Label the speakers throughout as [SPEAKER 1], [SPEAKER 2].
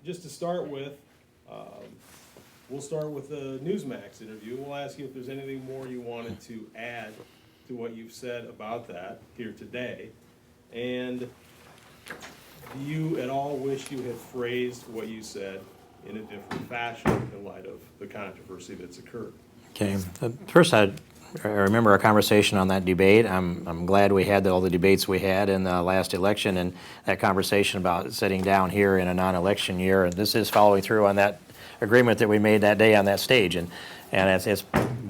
[SPEAKER 1] just to start with, we'll start with the Newsmax interview. We'll ask you if there's anything more you wanted to add to what you've said about that here today. And do you at all wish you had phrased what you said in a different fashion in light of the controversy that's occurred?
[SPEAKER 2] Okay. First, I remember our conversation on that debate. I'm glad we had all the debates we had in the last election, and that conversation about sitting down here in a non-election year. And this is following through on that agreement that we made that day on that stage, and it's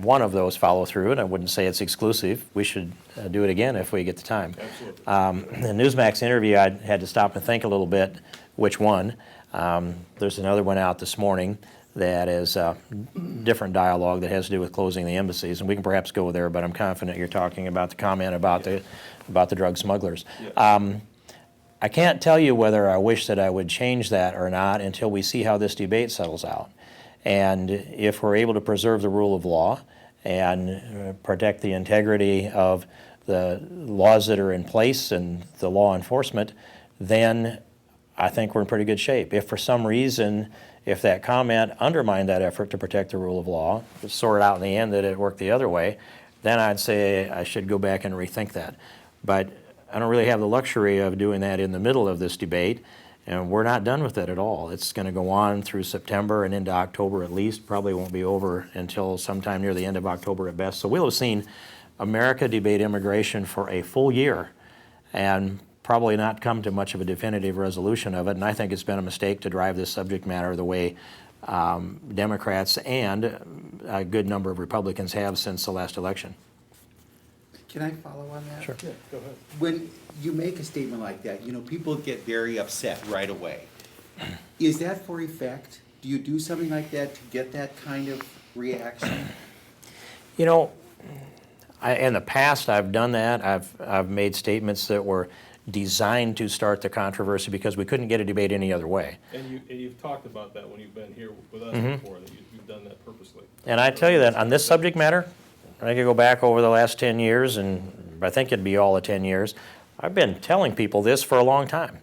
[SPEAKER 2] one of those follow through. And I wouldn't say it's exclusive. We should do it again if we get the time.
[SPEAKER 1] Absolutely.
[SPEAKER 2] The Newsmax interview, I had to stop and think a little bit which one. There's another one out this morning that is different dialogue that has to do with closing the embassies, and we can perhaps go there, but I'm confident you're talking about the comment about the drug smugglers.
[SPEAKER 1] Yeah.
[SPEAKER 2] I can't tell you whether I wish that I would change that or not until we see how this debate settles out. And if we're able to preserve the rule of law and protect the integrity of the laws that are in place and the law enforcement, then I think we're in pretty good shape. If for some reason, if that comment undermined that effort to protect the rule of law, sort out in the end that it worked the other way, then I'd say I should go back and rethink that. But I don't really have the luxury of doing that in the middle of this debate, and we're not done with it at all. It's going to go on through September and into October at least. Probably won't be over until sometime near the end of October at best. So we'll have seen America debate immigration for a full year and probably not come to much of a definitive resolution of it. And I think it's been a mistake to drive this subject matter the way Democrats and a good number of Republicans have since the last election.
[SPEAKER 3] Can I follow on that?
[SPEAKER 2] Sure.
[SPEAKER 1] Yeah, go ahead.
[SPEAKER 3] When you make a statement like that, people get very upset right away. Is that for effect? Do you do something like that to get that kind of reaction?
[SPEAKER 2] In the past, I've done that. I've made statements that were designed to start the controversy because we couldn't get a debate any other way.
[SPEAKER 1] And you've talked about that when you've been here with us before, that you've done that purposely.
[SPEAKER 2] And I tell you that on this subject matter, I could go back over the last 10 years, and I think it'd be all of 10 years. I've been telling people this for a long time.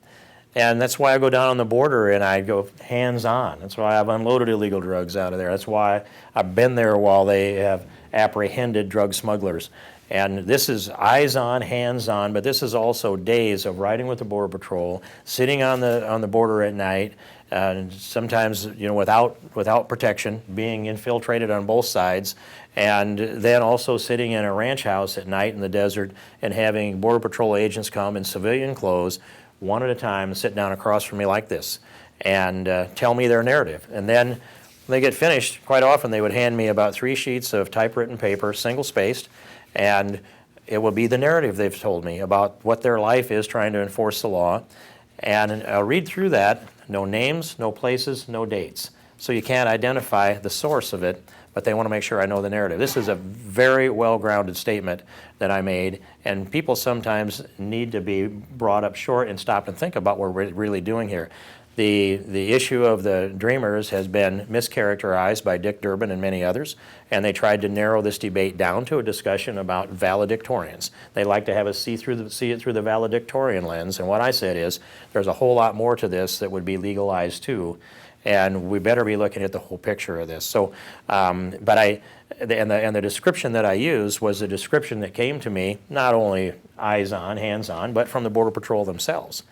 [SPEAKER 2] And that's why I go down on the border and I go hands-on. That's why I've unloaded illegal drugs out of there. That's why I've been there while they have apprehended drug smugglers. And this is eyes on, hands on, but this is also days of riding with the Border Patrol, sitting on the border at night, and sometimes without protection, being infiltrated on both sides, and then also sitting in a ranch house at night in the desert and having Border Patrol agents come in civilian clothes, one at a time, sit down across from me like this and tell me their narrative. And then when they get finished, quite often they would hand me about 3 sheets of typewritten paper, single-spaced, and it will be the narrative they've told me about what their life is trying to enforce the law. And I'll read through that, no names, no places, no dates. So you can't identify the source of it, but they want to make sure I know the narrative. This is a very well-grounded statement that I made, and people sometimes need to be brought up short and stop and think about what we're really doing here. The issue of the Dreamers has been mischaracterized by Dick Durbin and many others, and they tried to narrow this debate down to a discussion about valedictorians. They like to have us see it through the valedictorian lens, and what I said is there's a whole lot more to this that would be legalized too, and we better be looking at the whole picture of this. So, and the description that I used was the description that came to me, not only eyes on, hands on, but from the Border Patrol themselves.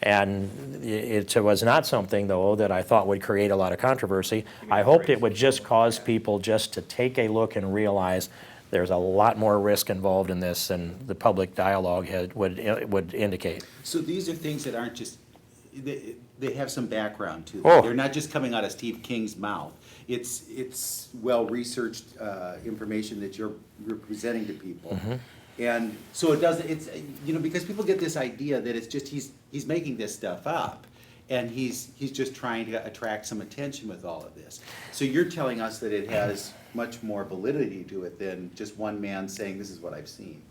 [SPEAKER 2] And it was not something, though, that I thought would create a lot of controversy. I hoped it would just cause people just to take a look and realize there's a lot more risk involved in this than the public dialogue would indicate.
[SPEAKER 3] So these are things that aren't just, they have some background to them.
[SPEAKER 2] Oh.
[SPEAKER 3] They're not just coming out of Steve King's mouth. It's well-researched information that you're presenting to people.
[SPEAKER 2] Mm-hmm.
[SPEAKER 3] And so it doesn't, it's, because people get this idea that it's just he's making this stuff up, and he's just trying to attract some attention with all of this. So you're telling us that it has much more validity to it than just one man saying, this is what I've seen.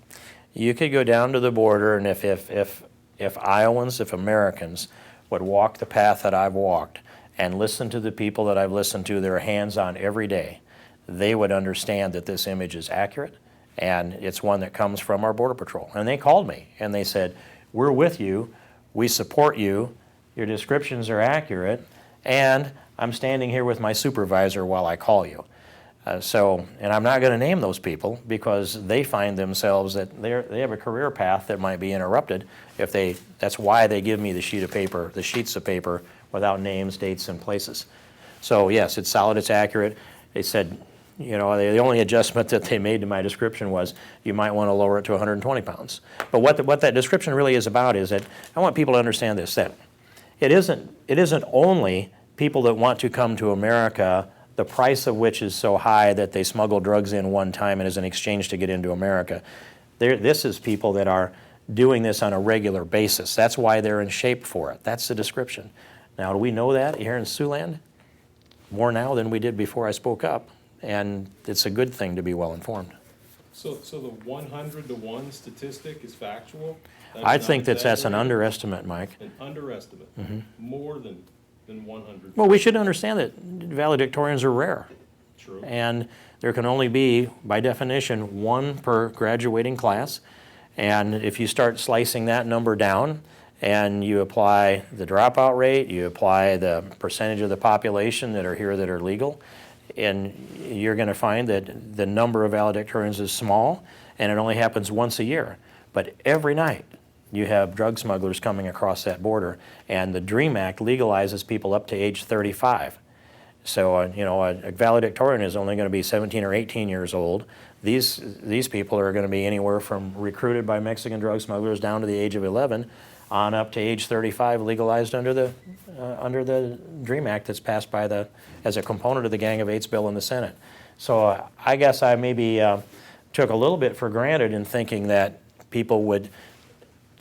[SPEAKER 2] You could go down to the border, and if Iowans, if Americans would walk the path that I've walked and listen to the people that I've listened to that are hands-on every day, they would understand that this image is accurate, and it's one that comes from our Border Patrol. And they called me, and they said, we're with you, we support you, your descriptions are accurate, and I'm standing here with my supervisor while I call you. And I'm not going to name those people because they find themselves that they have a career path that might be interrupted if that's why they give me the sheets of paper without names, dates, and places. So yes, it's solid, it's accurate. They said, the only adjustment that they made to my description was you might want to lower it to 120 pounds. But what that description really is about is that I want people to understand this, that it isn't only people that want to come to America, the price of which is so high that they smuggle drugs in one time and as an exchange to get into America. This is people that are doing this on a regular basis. That's why they're in shape for it. That's the description. Now, do we know that here in Siouxland? More now than we did before I spoke up, and it's a good thing to be well informed.
[SPEAKER 1] So the 100 to 1 statistic is factual?
[SPEAKER 2] I think that's an
[SPEAKER 1] exaggerated?
[SPEAKER 2] underestimate, Mike.
[SPEAKER 1] An underestimate, more than 100.
[SPEAKER 2] Well, we should understand that valedictorians are rare.
[SPEAKER 1] True.
[SPEAKER 2] And there can only be, by definition, one per graduating class. And if you start slicing that number down and you apply the dropout rate, you apply the percentage of the population that are here that are legal, and you're going to find that the number of valedictorians is small, and it only happens once a year. But every night you have drug smugglers coming across that border, and the DREAM Act legalizes people up to age 35. So, a valedictorian is only going to be 17 or 18 years old. These people are going to be anywhere from recruited by Mexican drug smugglers down to the age of 11 on up to age 35, legalized under the DREAM Act that's passed as a component of the Gang of Eights bill in the Senate. So I guess I maybe took a little bit for granted in thinking that people would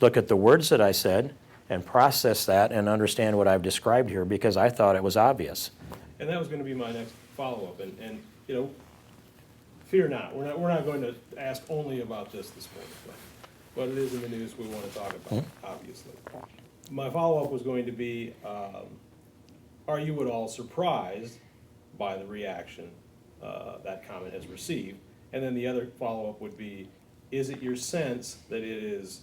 [SPEAKER 2] look at the words that I said and process that and understand what I've described here, because I thought it was obvious.
[SPEAKER 1] And that was going to be my next follow-up. And fear not. We're not going to ask only about this morning, but it is in the news we want to talk about, obviously. My follow-up was going to be, are you at all surprised by the reaction that comment has received? And then the other follow-up would be, is it your sense that it is,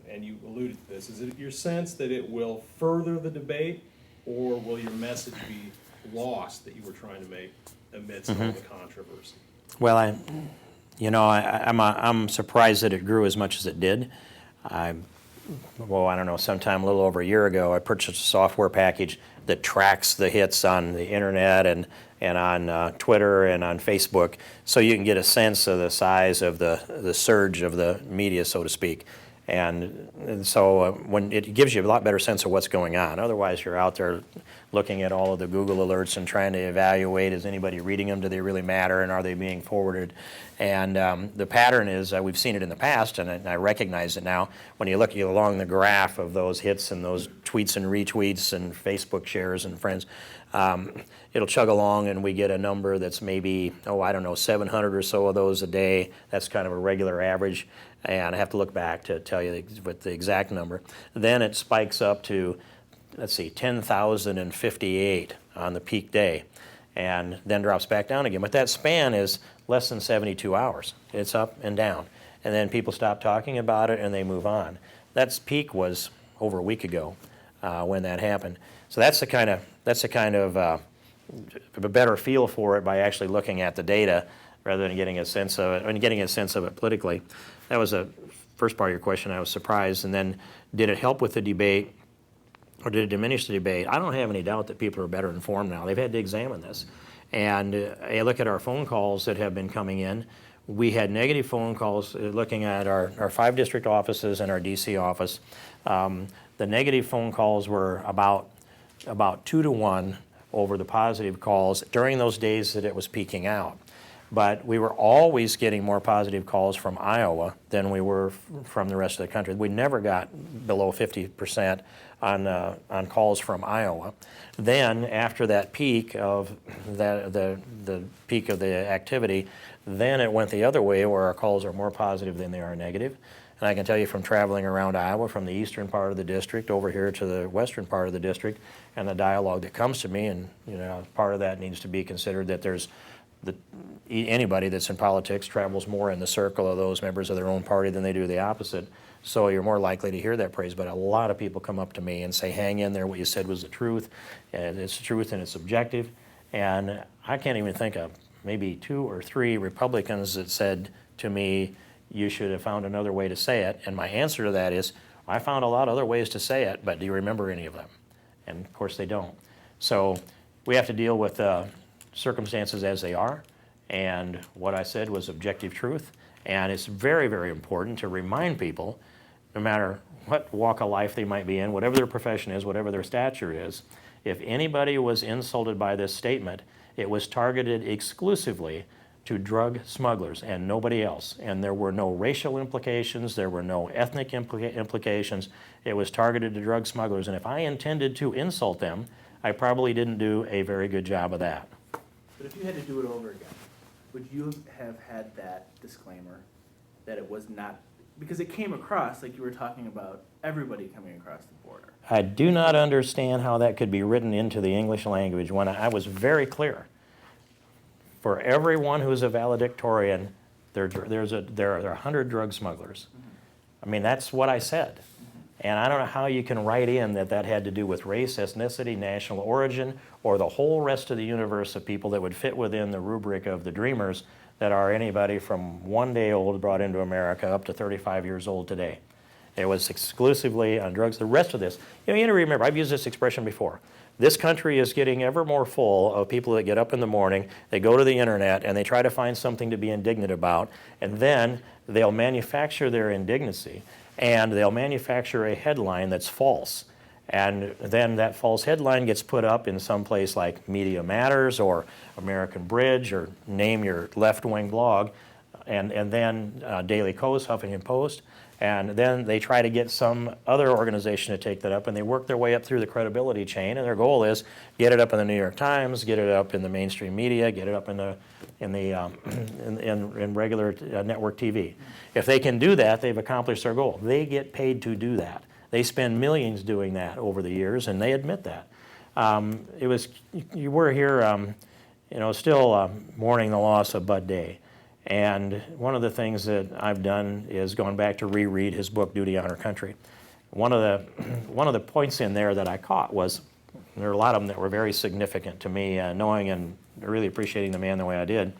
[SPEAKER 1] and you alluded to this, is it your sense that it will further the debate, or will your message be lost that you were trying to make amidst all the controversy?
[SPEAKER 2] Well, I'm surprised that it grew as much as it did. I don't know, sometime a little over a year ago, I purchased a software package that tracks the hits on the internet and on Twitter and on Facebook, so you can get a sense of the size of the surge of the media, so to speak. And so when it gives you a lot better sense of what's going on. Otherwise, you're out there looking at all of the Google alerts and trying to evaluate, is anybody reading them, do they really matter, and are they being forwarded? And the pattern is, we've seen it in the past, and I recognize it now, when you look along the graph of those hits and those tweets and retweets and Facebook shares and friends, it'll chug along and we get a number that's maybe, 700 or so of those a day. That's kind of a regular average. And I have to look back to tell you what the exact number. Then it spikes up to, 10,058 on the peak day, and then drops back down again. But that span is less than 72 hours. It's up and down. And then people stop talking about it and they move on. That peak was over a week ago when that happened. So that's the kind of a better feel for it by actually looking at the data rather than getting a sense of it, politically. That was the first part of your question. I was surprised. And then, did it help with the debate, or did it diminish the debate? I don't have any doubt that people are better informed now. They've had to examine this. And I look at our phone calls that have been coming in. We had negative phone calls looking at our 5 district offices and our DC office. The negative phone calls were about 2 to 1 over the positive calls during those days that it was peaking out. But we were always getting more positive calls from Iowa than we were from the rest of the country. We never got below 50% on calls from Iowa. Then, after that peak of the peak of the activity, then it went the other way, where our calls are more positive than they are negative. And I can tell you from traveling around Iowa, from the eastern part of the district over here to the western part of the district, and the dialogue that comes to me, and part of that needs to be considered, that there's anybody that's in politics travels more in the circle of those members of their own party than they do the opposite. so you're more likely to hear that praise. But a lot of people come up to me and say, hang in there, what you said was the truth, and it's the truth and it's objective. And I can't even think of maybe 2 or 3 Republicans that said to me, you should have found another way to say it. And my answer to that is, I found a lot of other ways to say it, but do you remember any of them? And of course they don't. So we have to deal with circumstances as they are, and what I said was objective truth. And it's very, very important to remind people, no matter what walk of life they might be in, whatever their profession is, whatever their stature is, if anybody was insulted by this statement, it was targeted exclusively to drug smugglers and nobody else. And there were no racial implications, there were no ethnic implications. It was targeted to drug smugglers. And if I intended to insult them, I probably didn't do a very good job of that.
[SPEAKER 4] But if you had to do it over again, would you have had that disclaimer that it was not, because it came across like you were talking about everybody coming across the border?
[SPEAKER 2] I do not understand how that could be written into the English language when I was very clear. For everyone who's a valedictorian, there are 100 drug smugglers. I mean, that's what I said. And I don't know how you can write in that that had to do with race, ethnicity, national origin, or the whole rest of the universe of people that would fit within the rubric of the dreamers that are anybody from 1 day old brought into America up to 35 years old today. It was exclusively on drugs. The rest of this, you know, you got to remember, I've used this expression before. This country is getting ever more full of people that get up in the morning, they go to the internet, and they try to find something to be indignant about, and then they'll manufacture their indignancy, and they'll manufacture a headline that's false. And then that false headline gets put up in some place like Media Matters or American Bridge or name your left-wing blog, and then Daily Kos, Huffington Post. And then they try to get some other organization to take that up, and they work their way up through the credibility chain, and their goal is get it up in the New York Times, get it up in the mainstream media, get it up in regular network TV. If they can do that, they've accomplished their goal. They get paid to do that. They spend millions doing that over the years, and they admit that. You were here, still mourning the loss of Bud Day. And one of the things that I've done is gone back to reread his book, Duty, Honor, Country. One of the points in there that I caught was, there are a lot of them that were very significant to me, knowing and really appreciating the man the way I did.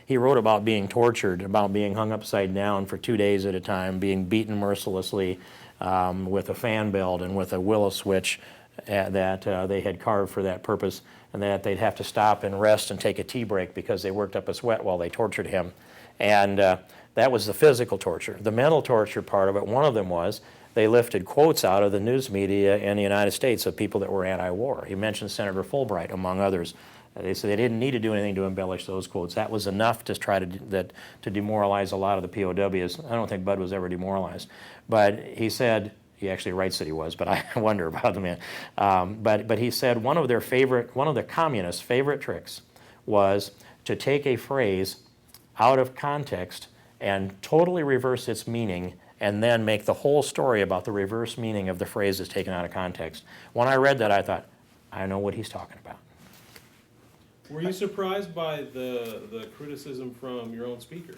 [SPEAKER 2] He wrote about being tortured, about being hung upside down for 2 days at a time, being beaten mercilessly with a fan belt and with a willow switch that they had carved for that purpose, and that they'd have to stop and rest and take a tea break because they worked up a sweat while they tortured him. And that was the physical torture. The mental torture part of it, one of them was they lifted quotes out of the news media in the United States of people that were anti-war. He mentioned Senator Fulbright, among others. They said they didn't need to do anything to embellish those quotes. That was enough to try to demoralize a lot of the POWs. I don't think Bud was ever demoralized. But he said, he actually writes that he was, but I wonder about the man. But he said one of the communists' favorite tricks was to take a phrase out of context and totally reverse its meaning, and then make the whole story about the reverse meaning of the phrase that's taken out of context. When I read that, I thought, I know what he's talking about.
[SPEAKER 1] Were you surprised by the criticism from your own speaker?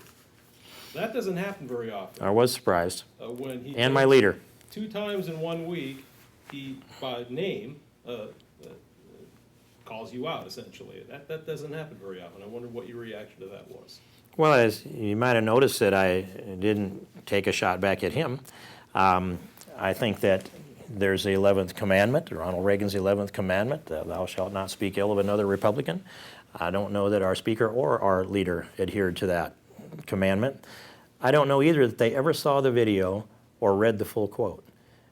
[SPEAKER 1] That doesn't happen very often.
[SPEAKER 2] I was surprised.
[SPEAKER 1] When he
[SPEAKER 2] and my leader.
[SPEAKER 1] 2 times in 1 week, he, by name, calls you out, essentially. That doesn't happen very often. I wonder what your reaction to that was.
[SPEAKER 2] Well, as you might have noticed that I didn't take a shot back at him. I think that there's the 11th commandment, Ronald Reagan's 11th commandment, thou shalt not speak ill of another Republican. I don't know that our speaker or our leader adhered to that commandment. I don't know either that they ever saw the video or read the full quote.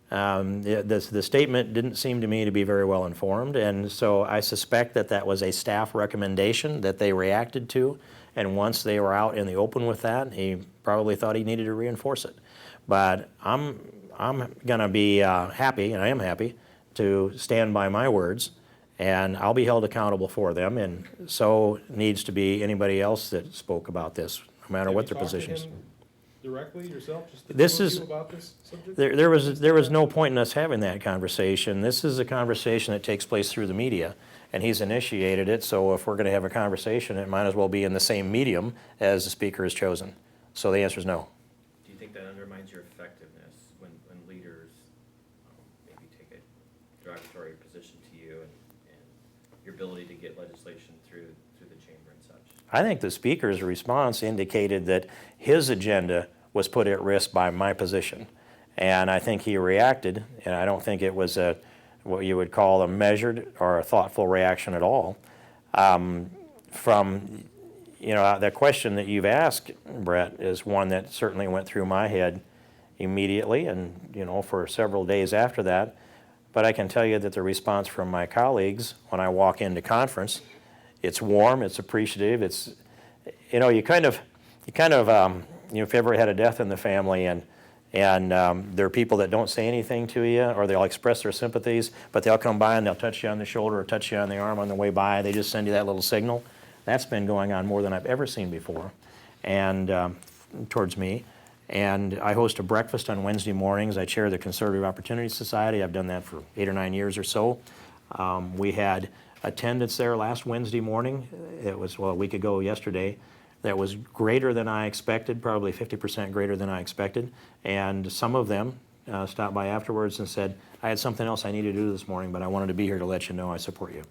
[SPEAKER 2] The statement didn't seem to me to be very well informed, and so I suspect that that was a staff recommendation that they reacted to, and once they were out in the open with that, he probably thought he needed to reinforce it. But I'm going to be happy, and I am happy, to stand by my words, and I'll be held accountable for them, and so needs to be anybody else that spoke about this, no matter what their position is.
[SPEAKER 1] Directly yourself, just
[SPEAKER 2] This is
[SPEAKER 1] about this subject?
[SPEAKER 2] there was no point in us having that conversation. This is a conversation that takes place through the media, and he's initiated it. So if we're going to have a conversation, it might as well be in the same medium as the speaker has chosen. So the answer is no.
[SPEAKER 4] Do you think
[SPEAKER 5] think that undermines your effectiveness when leaders maybe take a derogatory position to you and your ability to get legislation through the chamber and such?
[SPEAKER 2] I think the speaker's response indicated that his agenda was put at risk by my position. And I think he reacted, and I don't think it was what you would call a measured or a thoughtful reaction at all. From, the question that you've asked, Brett, is one that certainly went through my head immediately and, for several days after that. But I can tell you that the response from my colleagues when I walk into conference, it's warm, it's appreciative, it's, you if you ever had a death in the family and there are people that don't say anything to you or they'll express their sympathies, but they'll come by and they'll touch you on the shoulder or touch you on the arm on the way by. They just send you that little signal. That's been going on more than I've ever seen before and towards me. And I host a breakfast on Wednesday mornings. I chair the Conservative Opportunity Society. I've done that for 8 or 9 years or so. We had attendance there last Wednesday morning. It was, a week ago yesterday. That was greater than I expected, probably 50% greater than I expected. And some of them stopped by afterwards and said, I had something else I needed to do this morning, but I wanted to be here to let you know I support you.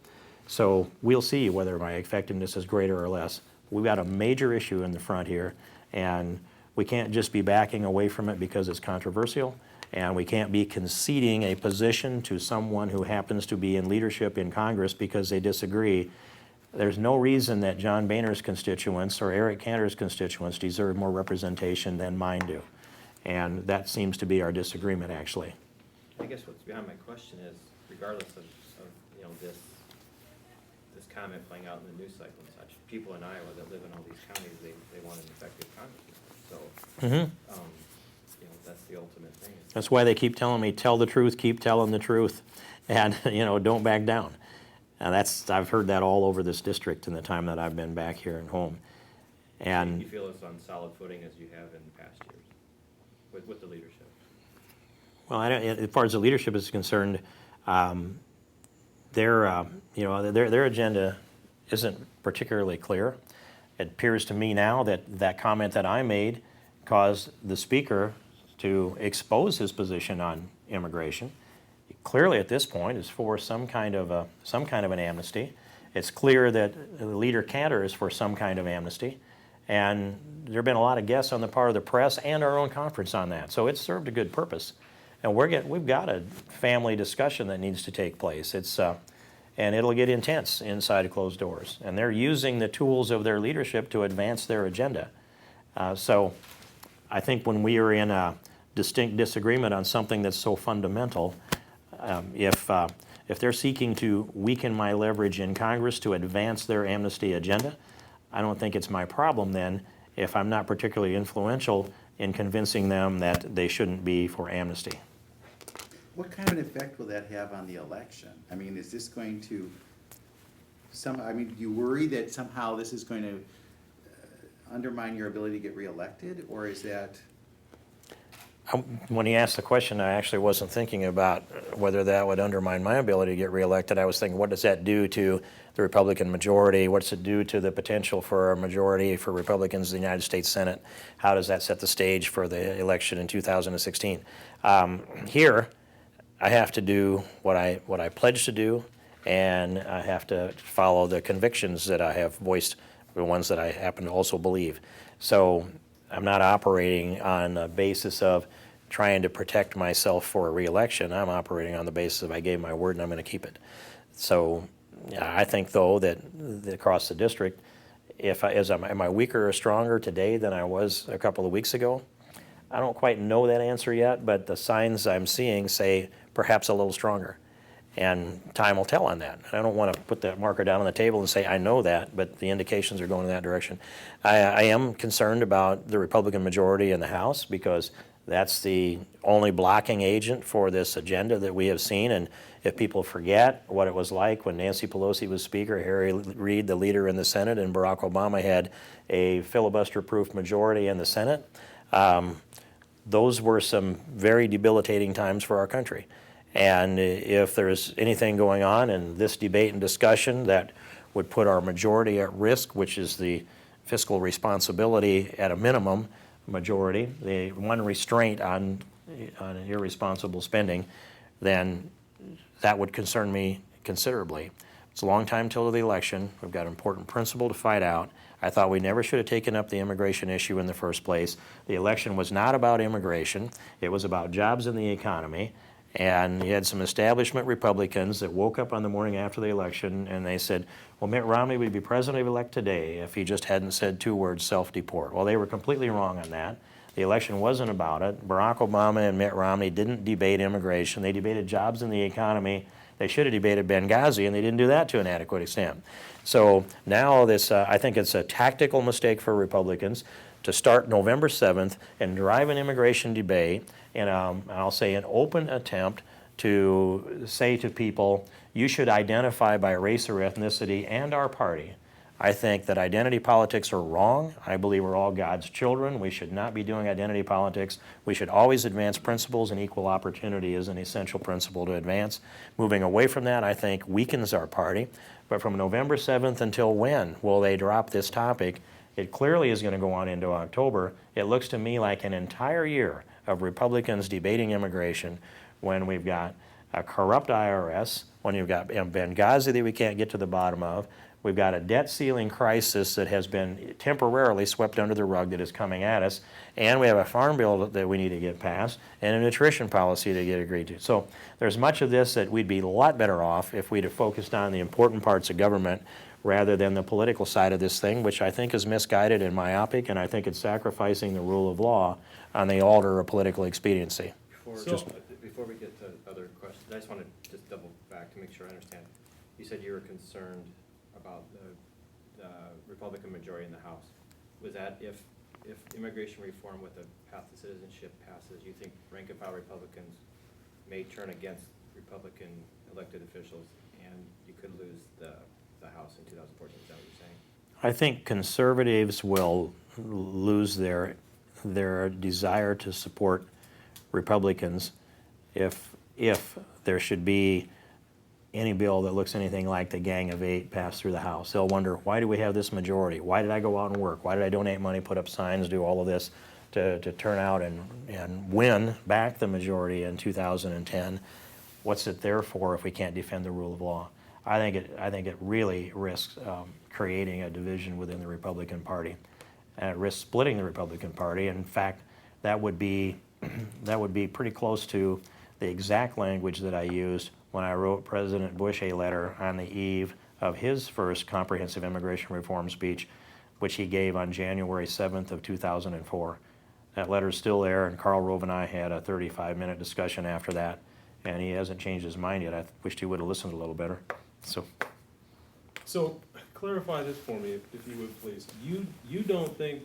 [SPEAKER 2] So we'll see whether my effectiveness is greater or less. We've got a major issue in the front here, and we can't just be backing away from it because it's controversial, and we can't be conceding a position to someone who happens to be in leadership in Congress because they disagree. There's no reason that John Boehner's constituents or Eric Cantor's constituents deserve more representation than mine do. And that seems to be our disagreement, actually.
[SPEAKER 5] I guess what's behind my question is, regardless of this comment playing out in the news cycle and such, people in Iowa that live in all these counties, they want an effective congressman. So, that's the ultimate thing.
[SPEAKER 2] That's why they keep telling me, tell the truth, keep telling the truth, and don't back down. And I've heard that all over this district in the time that I've been back here and home. And
[SPEAKER 5] you feel it's on solid footing as you have in the past years with the leadership?
[SPEAKER 2] Well, as far as the leadership is concerned, their agenda isn't particularly clear. It appears to me now that comment that I made caused the speaker to expose his position on immigration. Clearly, at this point, is for some kind of an amnesty. It's clear that Leader Cantor is for some kind of amnesty, and there have been a lot of guests on the part of the press and our own conference on that. So it's served a good purpose, and we've got a family discussion that needs to take place. And it'll get intense inside closed doors, and they're using the tools of their leadership to advance their agenda. So I think when we are in a distinct disagreement on something that's so fundamental, if they're seeking to weaken my leverage in Congress to advance their amnesty agenda, I don't think it's my problem then if I'm not particularly influential in convincing them that they shouldn't be for amnesty.
[SPEAKER 3] What kind of an effect will that have on the election? I mean, is this going to do you worry that somehow this is going to undermine your ability to get reelected, or is that?
[SPEAKER 2] When he asked the question, I actually wasn't thinking about whether that would undermine my ability to get reelected. I was thinking, what does that do to the Republican majority? What's it do to the potential for a majority for Republicans in the United States Senate? How does that set the stage for the election in 2016? Here, I have to do what I pledged to do, and I have to follow the convictions that I have voiced, the ones that I happen to also believe. So I'm not operating on the basis of trying to protect myself for a reelection. I'm operating on the basis of I gave my word and I'm going to keep it. So I think, though, that across the district, am I weaker or stronger today than I was a couple of weeks ago? I don't quite know that answer yet, but the signs I'm seeing say perhaps a little stronger. And time will tell on that. I don't want to put that marker down on the table and say I know that, but the indications are going in that direction. I am concerned about the Republican majority in the House because that's the only blocking agent for this agenda that we have seen. And if people forget what it was like when Nancy Pelosi was Speaker, Harry Reid, the leader in the Senate, and Barack Obama had a filibuster-proof majority in the Senate, those were some very debilitating times for our country. And if there's anything going on in this debate and discussion that would put our majority at risk, which is the fiscal responsibility at a minimum majority, the one restraint on irresponsible spending, then that would concern me considerably. It's a long time till the election. We've got an important principle to fight out. I thought we never should have taken up the immigration issue in the first place. The election was not about immigration. It was about jobs in the economy. And you had some establishment Republicans that woke up on the morning after the election and they said, well, Mitt Romney would be president-elect today if he just hadn't said 2 words, self-deport. Well, they were completely wrong on that. The election wasn't about it. Barack Obama and Mitt Romney didn't debate immigration. They debated jobs in the economy. They should have debated Benghazi, and they didn't do that to an adequate extent. So now this, I think it's a tactical mistake for Republicans to start November 7th and drive an immigration debate, and I'll say an open attempt to say to people, you should identify by race or ethnicity and our party. I think that identity politics are wrong. I believe we're all God's children. We should not be doing identity politics. We should always advance principles, and equal opportunity is an essential principle to advance. Moving away from that, I think, weakens our party. But from November 7th until when will they drop this topic? It clearly is going to go on into October. It looks to me like an entire year of Republicans debating immigration when we've got a corrupt IRS, when you've got Benghazi that we can't get to the bottom of. We've got a debt ceiling crisis that has been temporarily swept under the rug that is coming at us, and we have a farm bill that we need to get passed, and a nutrition policy to get agreed to. So there's much of this that we'd be a lot better off if we'd have focused on the important parts of government rather than the political side of this thing, which I think is misguided and myopic, and I think it's sacrificing the rule of law on the altar of political expediency.
[SPEAKER 5] Before we get to other questions, I just want to just double back to make sure I understand. You said you were concerned about the Republican majority in the House. Was that if immigration reform with a path to citizenship passes, you think rank and file Republicans may turn against Republican elected officials and you could lose the House in 2014? Is that what you're saying?
[SPEAKER 2] I think conservatives will lose their desire to support Republicans if there should be any bill that looks anything like the Gang of Eight passed through the House. They'll wonder, why do we have this majority? Why did I go out and work? Why did I donate money, put up signs, do all of this to turn out and win back the majority in 2010? What's it there for if we can't defend the rule of law? I think it really risks creating a division within the Republican Party, and it risks splitting the Republican Party. In fact, that would be pretty close to the exact language that I used when I wrote President Bush a letter on the eve of his first comprehensive immigration reform speech, which he gave on January 7th of 2004. That letter's still there, and Karl Rove and I had a 35-minute discussion after that, and he hasn't changed his mind yet. I wished he would have listened a little better.
[SPEAKER 1] So clarify this for me, if you would, please. You don't think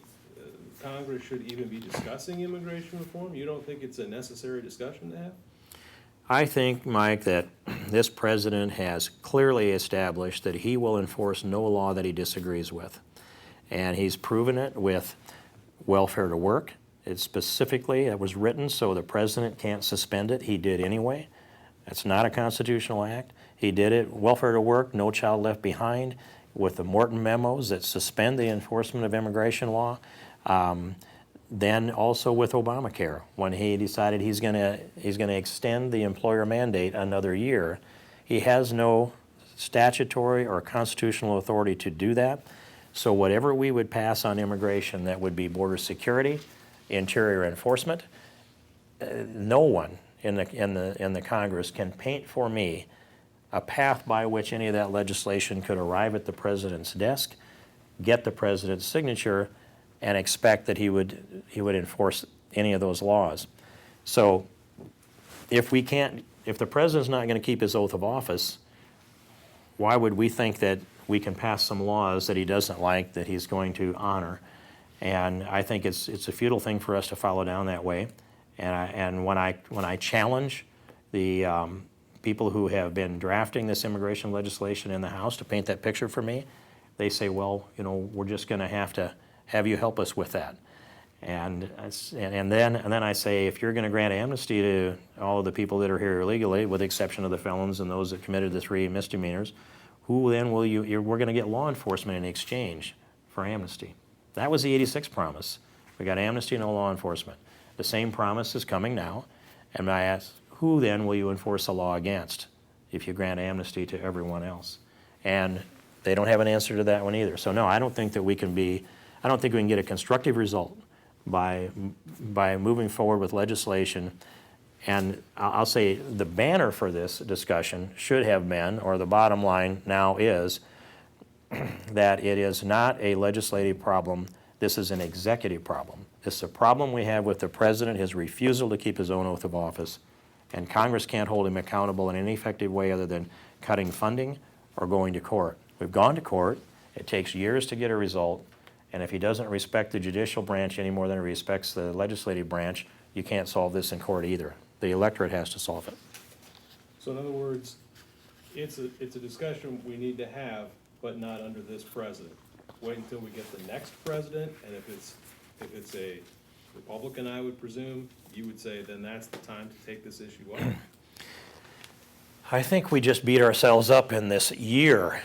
[SPEAKER 1] Congress should even be discussing immigration reform? You don't think it's a necessary discussion to have?
[SPEAKER 2] I think, Mike, that this president has clearly established that he will enforce no law that he disagrees with. And he's proven it with welfare to work. It was written so the president can't suspend it. He did anyway. That's not a constitutional act. He did it. Welfare to work, no child left behind, with the Morton memos that suspend the enforcement of immigration law. Then also with Obamacare, when he decided he's going to extend the employer mandate another year. He has no statutory or constitutional authority to do that. So whatever we would pass on immigration, that would be border security, interior enforcement. No one in the Congress can paint for me a path by which any of that legislation could arrive at the president's desk, get the president's signature, and expect that he would enforce any of those laws. So if the president's not going to keep his oath of office, why would we think that we can pass some laws that he doesn't like that he's going to honor? And I think it's a futile thing for us to follow down that way. And when I challenge the people who have been drafting this immigration legislation in the House to paint that picture for me, they say, well, we're just going to have you help us with that. And then I say, if you're going to grant amnesty to all of the people that are here illegally, with the exception of the felons and those that committed the 3 misdemeanors, who then will we're going to get law enforcement in exchange for amnesty. That was the '86 promise. We got amnesty, no law enforcement. The same promise is coming now. And I ask, who then will you enforce the law against if you grant amnesty to everyone else? And they don't have an answer to that one either. So no, I don't think we can get a constructive result by moving forward with legislation. And I'll say the banner for this discussion should have been, or the bottom line now is, that it is not a legislative problem, this is an executive problem. This is a problem we have with the president, his refusal to keep his own oath of office, and Congress can't hold him accountable in any effective way other than cutting funding or going to court. We've gone to court, it takes years to get a result, and if he doesn't respect the judicial branch any more than he respects the legislative branch, you can't solve this in court either. The electorate has to solve it.
[SPEAKER 1] So in other words, it's a discussion we need to have, but not under this president. Wait until we get the next president, and if it's a Republican, I would presume, you would say then that's the time to take this issue up.
[SPEAKER 2] I think we just beat ourselves up in this year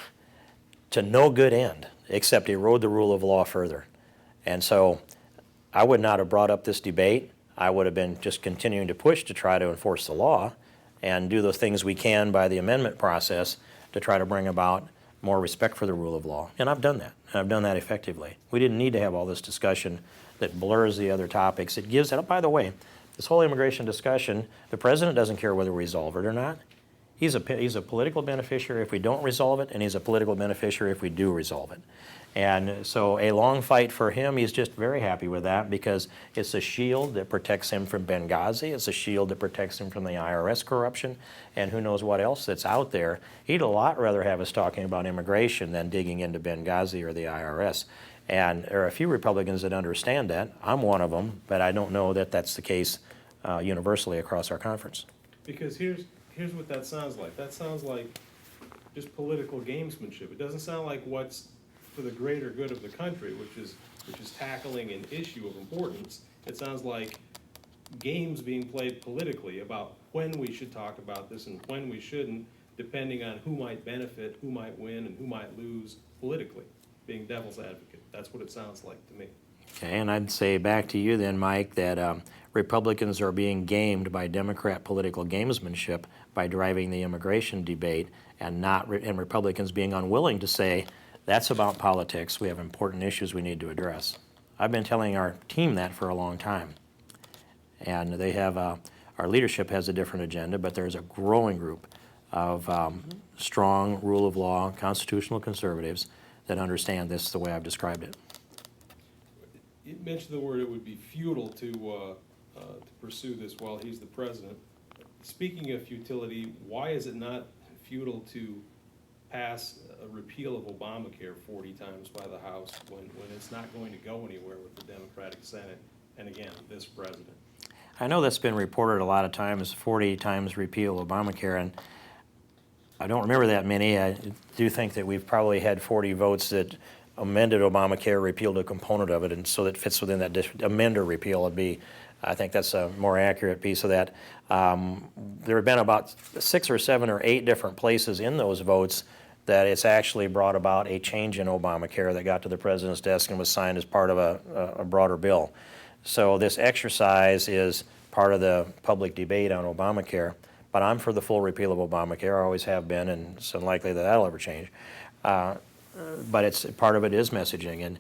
[SPEAKER 2] to no good end, except erode the rule of law further. And so I would not have brought up this debate. I would have been just continuing to push to try to enforce the law and do those things we can by the amendment process to try to bring about more respect for the rule of law. And I've done that, and I've done that effectively. We didn't need to have all this discussion that blurs the other topics. It gives, and by the way, this whole immigration discussion, the president doesn't care whether we resolve it or not. He's a political beneficiary if we don't resolve it, and he's a political beneficiary if we do resolve it. And so a long fight for him, he's just very happy with that because it's a shield that protects him from Benghazi. It's a shield that protects him from the IRS corruption and who knows what else that's out there. He'd a lot rather have us talking about immigration than digging into Benghazi or the IRS. And there are a few Republicans that understand that. I'm one of them, but I don't know that that's the case universally across our conference.
[SPEAKER 1] Because here's what that sounds like. That sounds like just political gamesmanship. It doesn't sound like what's for the greater good of the country, which is tackling an issue of importance. It sounds like games being played politically about when we should talk about this and when we shouldn't, depending on who might benefit, who might win, and who might lose politically, being devil's advocate. That's what it sounds like to me.
[SPEAKER 2] Okay, and I'd say back to you then, Mike, that Republicans are being gamed by Democrat political gamesmanship by driving the immigration debate, and Republicans being unwilling to say, that's about politics. We have important issues we need to address. I've been telling our team that for a long time. And they have, our leadership has a different agenda, but there's a growing group of strong rule of law, constitutional conservatives that understand this the way I've described it.
[SPEAKER 1] You mentioned the word it would be futile to pursue this while he's the president. Speaking of futility, why is it not futile to pass a repeal of Obamacare 40 times by the House when it's not going to go anywhere with the Democratic Senate and, again, this president?
[SPEAKER 2] I know that's been reported a lot of times, 40 times repeal Obamacare, and I don't remember that many. I do think that we've probably had 40 votes that amended Obamacare, repealed a component of it, and so that fits within that amend or repeal would be, I think that's a more accurate piece of that. There have been about 6 or 7 or 8 different places in those votes that it's actually brought about a change in Obamacare that got to the president's desk and was signed as part of a broader bill. So this exercise is part of the public debate on Obamacare, but I'm for the full repeal of Obamacare. I always have been, and it's unlikely that that'll ever change. But it's part of it is messaging. And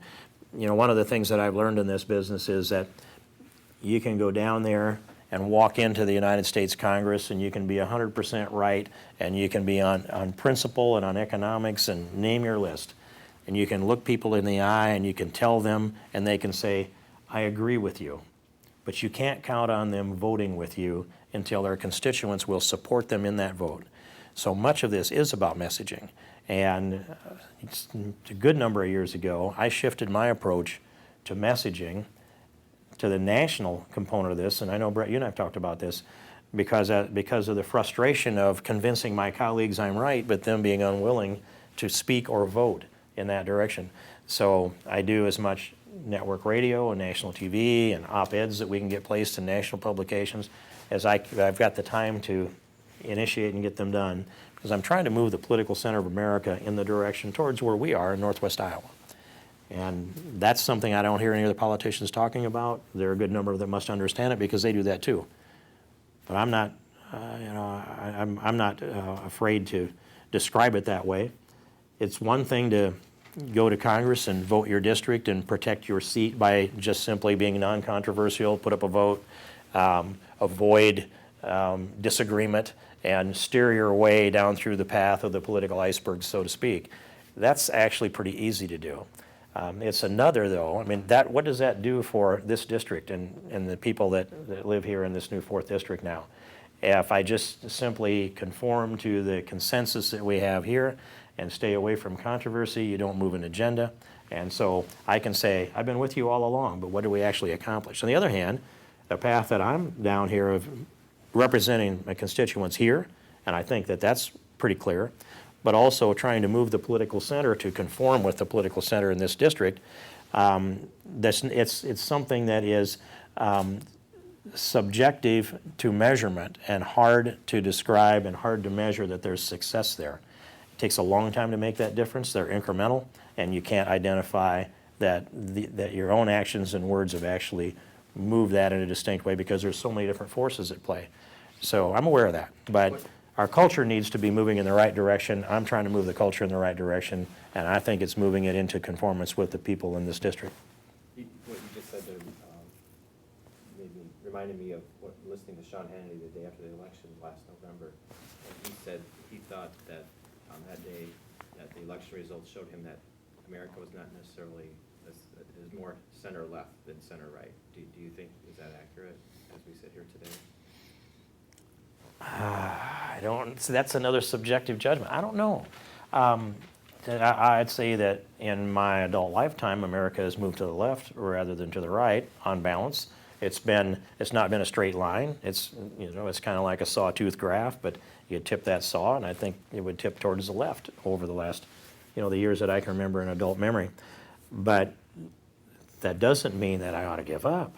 [SPEAKER 2] you know, one of the things that I've learned in this business is that you can go down there and walk into the United States Congress and you can be 100% right, and you can be on principle and on economics and name your list. And you can look people in the eye and you can tell them and they can say, I agree with you. But you can't count on them voting with you until their constituents will support them in that vote. So much of this is about messaging. And a good number of years ago, I shifted my approach to messaging to the national component of this, and I know, Brett, you and I have talked about this, because of the frustration of convincing my colleagues I'm right, but them being unwilling to speak or vote in that direction. So I do as much network radio and national TV and op-eds that we can get placed in national publications as I've got the time to initiate and get them done, because I'm trying to move the political center of America in the direction towards where we are in Northwest Iowa. And that's something I don't hear any other politicians talking about. There are a good number that must understand it because they do that too. But I'm not, I'm not afraid to describe it that way. It's one thing to go to Congress and vote your district and protect your seat by just simply being non-controversial, put up a vote, avoid disagreement, and steer your way down through the path of the political iceberg, so to speak. That's actually pretty easy to do. It's another, though, I mean, what does that do for this district and the people that live here in this new 4th district now? If I just simply conform to the consensus that we have here and stay away from controversy, you don't move an agenda. And so I can say, I've been with you all along, but what do we actually accomplish? On the other hand, the path that I'm down here of representing my constituents here, and I think that that's pretty clear, but also trying to move the political center to conform with the political center in this district, it's something that is subjective to measurement and hard to describe and hard to measure that there's success there. It takes a long time to make that difference. They're incremental, and you can't identify that your own actions and words have actually moved that in a distinct way because there's so many different forces at play. So I'm aware of that, but our culture needs to be moving in the right direction. I'm trying to move the culture in the right direction, and I think it's moving it into conformance with the people in this district.
[SPEAKER 5] What you just said there reminded me of listening to Sean Hannity the day after the election last November. And he said he thought that on that day that the election results showed him that America was not necessarily is more center-left than center-right. Do you think, is that accurate as we sit here today?
[SPEAKER 2] I don't, so that's another subjective judgment. I don't know. I'd say that in my adult lifetime, America has moved to the left rather than to the right on balance. It's not been a straight line. It's kind of like a sawtooth graph, but you tip that saw, and I think it would tip towards the left over the last, the years that I can remember in adult memory. But that doesn't mean that I ought to give up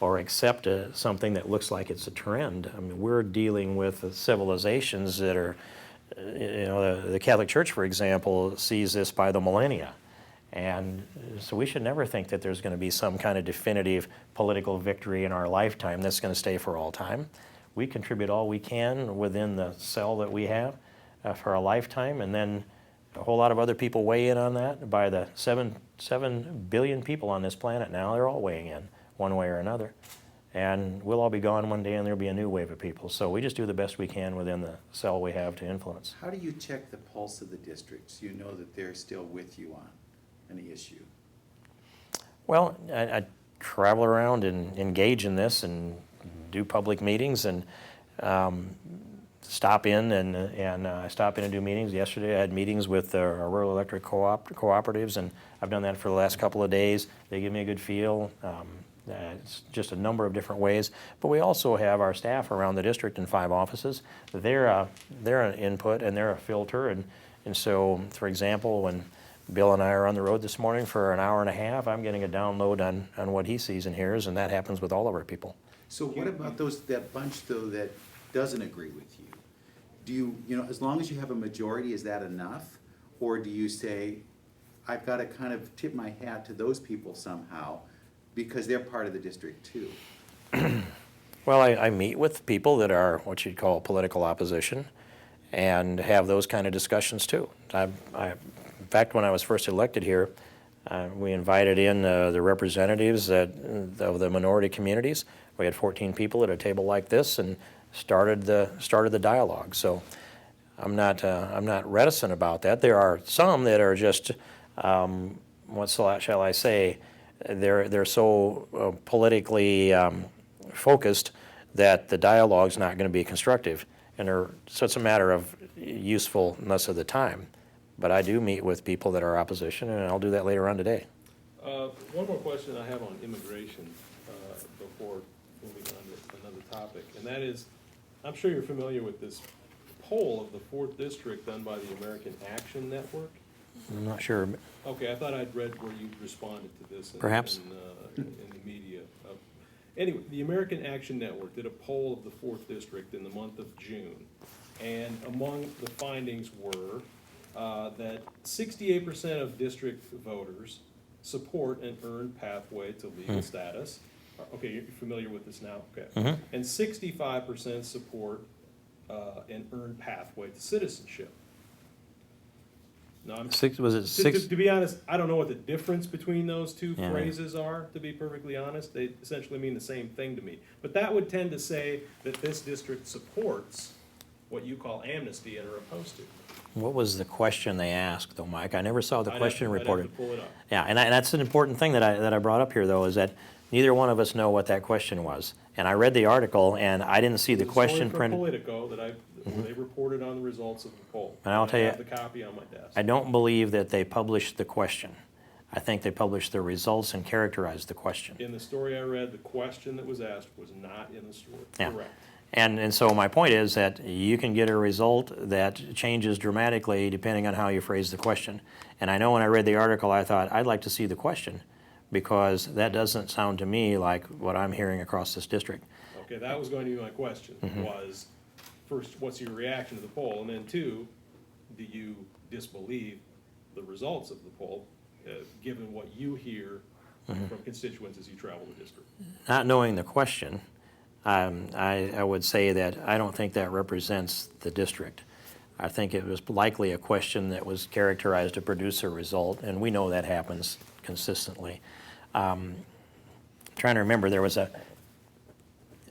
[SPEAKER 2] or accept something that looks like it's a trend. I mean, we're dealing with civilizations that are, the Catholic Church, for example, sees this by the millennia. And so we should never think that there's going to be some kind of definitive political victory in our lifetime that's going to stay for all time. We contribute all we can within the cell that we have for a lifetime, and then a whole lot of other people weigh in on that. By the 7 billion people on this planet now, they're all weighing in one way or another. And we'll all be gone one day, and there'll be a new wave of people. So we just do the best we can within the cell we have to influence.
[SPEAKER 3] How do you check the pulse of the district so you know that they're still with you on any issue?
[SPEAKER 2] Well, I travel around and engage in this and do public meetings and stop in and I stop in and do meetings. Yesterday I had meetings with our rural electric cooperatives, and I've done that for the last couple of days. They give me a good feel. It's just a number of different ways. But we also have our staff around the district in 5 offices. They're an input and they're a filter. And so, for example, when Bill and I are on the road this morning for an hour and a half, I'm getting a download on what he sees and hears, and that happens with all of our people.
[SPEAKER 3] So what about that bunch, though, that doesn't agree with you? Do you, as long as you have a majority, is that enough? Or do you say, I've got to kind of tip my hat to those people somehow because they're part of the district too?
[SPEAKER 2] Well, I meet with people that are what you'd call political opposition and have those kind of discussions too. In fact, when I was first elected here, we invited in the representatives of the minority communities. We had 14 people at a table like this and started the dialogue. So I'm not reticent about that. There are some that are just what shall I say? They're so politically focused that the dialogue's not going to be constructive, so it's a matter of usefulness of the time. But I do meet with people that are opposition, and I'll do that later on today.
[SPEAKER 1] One more question I have on immigration before moving on to another topic, and that is, I'm sure you're familiar with this poll of the 4th District done by the American Action Network.
[SPEAKER 2] I'm not sure.
[SPEAKER 1] Okay, I thought I'd read where you responded to this
[SPEAKER 2] Perhaps.
[SPEAKER 1] in the media. Anyway, the American Action Network did a poll of the 4th District in the month of June, and among the findings were that 68% of district voters support an earned pathway to legal status. Okay, you're familiar with this now, okay.
[SPEAKER 2] Mhm.
[SPEAKER 1] And 65% support an earned pathway to citizenship. Now,
[SPEAKER 2] Was it
[SPEAKER 1] to,
[SPEAKER 2] six?
[SPEAKER 1] to be honest, I don't know what the difference between those two
[SPEAKER 2] Yeah.
[SPEAKER 1] phrases are, to be perfectly honest. They essentially mean the same thing to me. But that would tend to say that this district supports what you call amnesty and are opposed to.
[SPEAKER 2] What was the question they asked, though, Mike? I never saw the
[SPEAKER 1] I'd have
[SPEAKER 2] question
[SPEAKER 1] to- I'd have
[SPEAKER 2] reported.
[SPEAKER 1] to pull it up.
[SPEAKER 2] Yeah, and that's an important thing that I brought up here, though, is that neither one of us know what that question was. And I read the article, and I didn't see the
[SPEAKER 1] There's a
[SPEAKER 2] question
[SPEAKER 1] story
[SPEAKER 2] printed.
[SPEAKER 1] from Politico that where they reported on the results of the poll.
[SPEAKER 2] And I'll tell you-
[SPEAKER 1] I have the copy on my desk.
[SPEAKER 2] I don't believe that they published the question. I think they published the results and characterized the question.
[SPEAKER 1] In the story I read, the question that was asked was not in the story.
[SPEAKER 2] Yeah.
[SPEAKER 1] Correct.
[SPEAKER 2] And so my point is that you can get a result that changes dramatically depending on how you phrase the question. And I know when I read the article, I thought, I'd like to see the question, because that doesn't sound to me like what I'm hearing across this district.
[SPEAKER 1] Okay, that was going to be my question,
[SPEAKER 2] Mm-hmm.
[SPEAKER 1] was, first, what's your reaction to the poll? And then two, do you disbelieve the results of the poll, given what you hear
[SPEAKER 2] Mm-hmm.
[SPEAKER 1] from constituents as you travel the district?
[SPEAKER 2] Not knowing the question, I would say that I don't think that represents the district. I think it was likely a question that was characterized to produce a result, and we know that happens consistently. Trying to remember,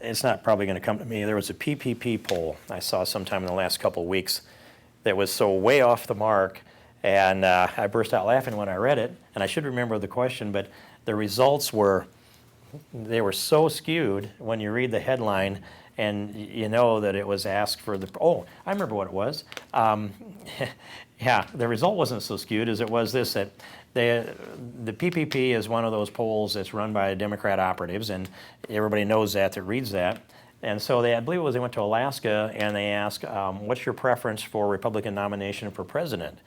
[SPEAKER 2] it's not probably going to come to me, there was a PPP poll I saw sometime in the last couple of weeks that was so way off the mark, and I burst out laughing when I read it, and I should remember the question, but the results were so skewed when you read the headline, and you know that it was asked for the, oh, I remember what it was. Yeah, the result wasn't so skewed as it was this, that the PPP is one of those polls that's run by Democrat operatives, and everybody knows that reads that. And so I believe it was, they went to Alaska, and they asked, what's your preference for Republican nomination for president?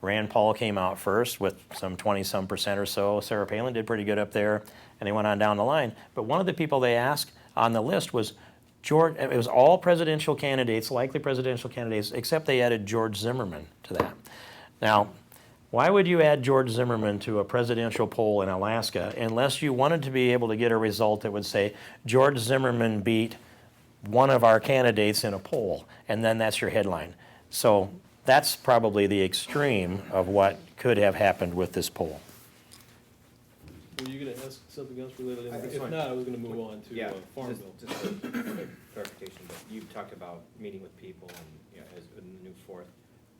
[SPEAKER 2] Rand Paul came out first with some 20-some% or so. Sarah Palin did pretty good up there, and they went on down the line. But one of the people they asked on the list was George. It was all presidential candidates, likely presidential candidates, except they added George Zimmerman to that. Now, why would you add George Zimmerman to a presidential poll in Alaska unless you wanted to be able to get a result that would say George Zimmerman beat one of our candidates in a poll, and then that's your headline? So that's probably the extreme of what could have happened with this poll.
[SPEAKER 1] Were you gonna ask something else related?
[SPEAKER 5] I just
[SPEAKER 1] If
[SPEAKER 5] wanted-
[SPEAKER 1] not, I was gonna move on to
[SPEAKER 5] Yeah,
[SPEAKER 1] Farm
[SPEAKER 5] just,
[SPEAKER 1] Bill.
[SPEAKER 5] just a quick clarification, but you talked about meeting with people and, you know, as in the new fourth.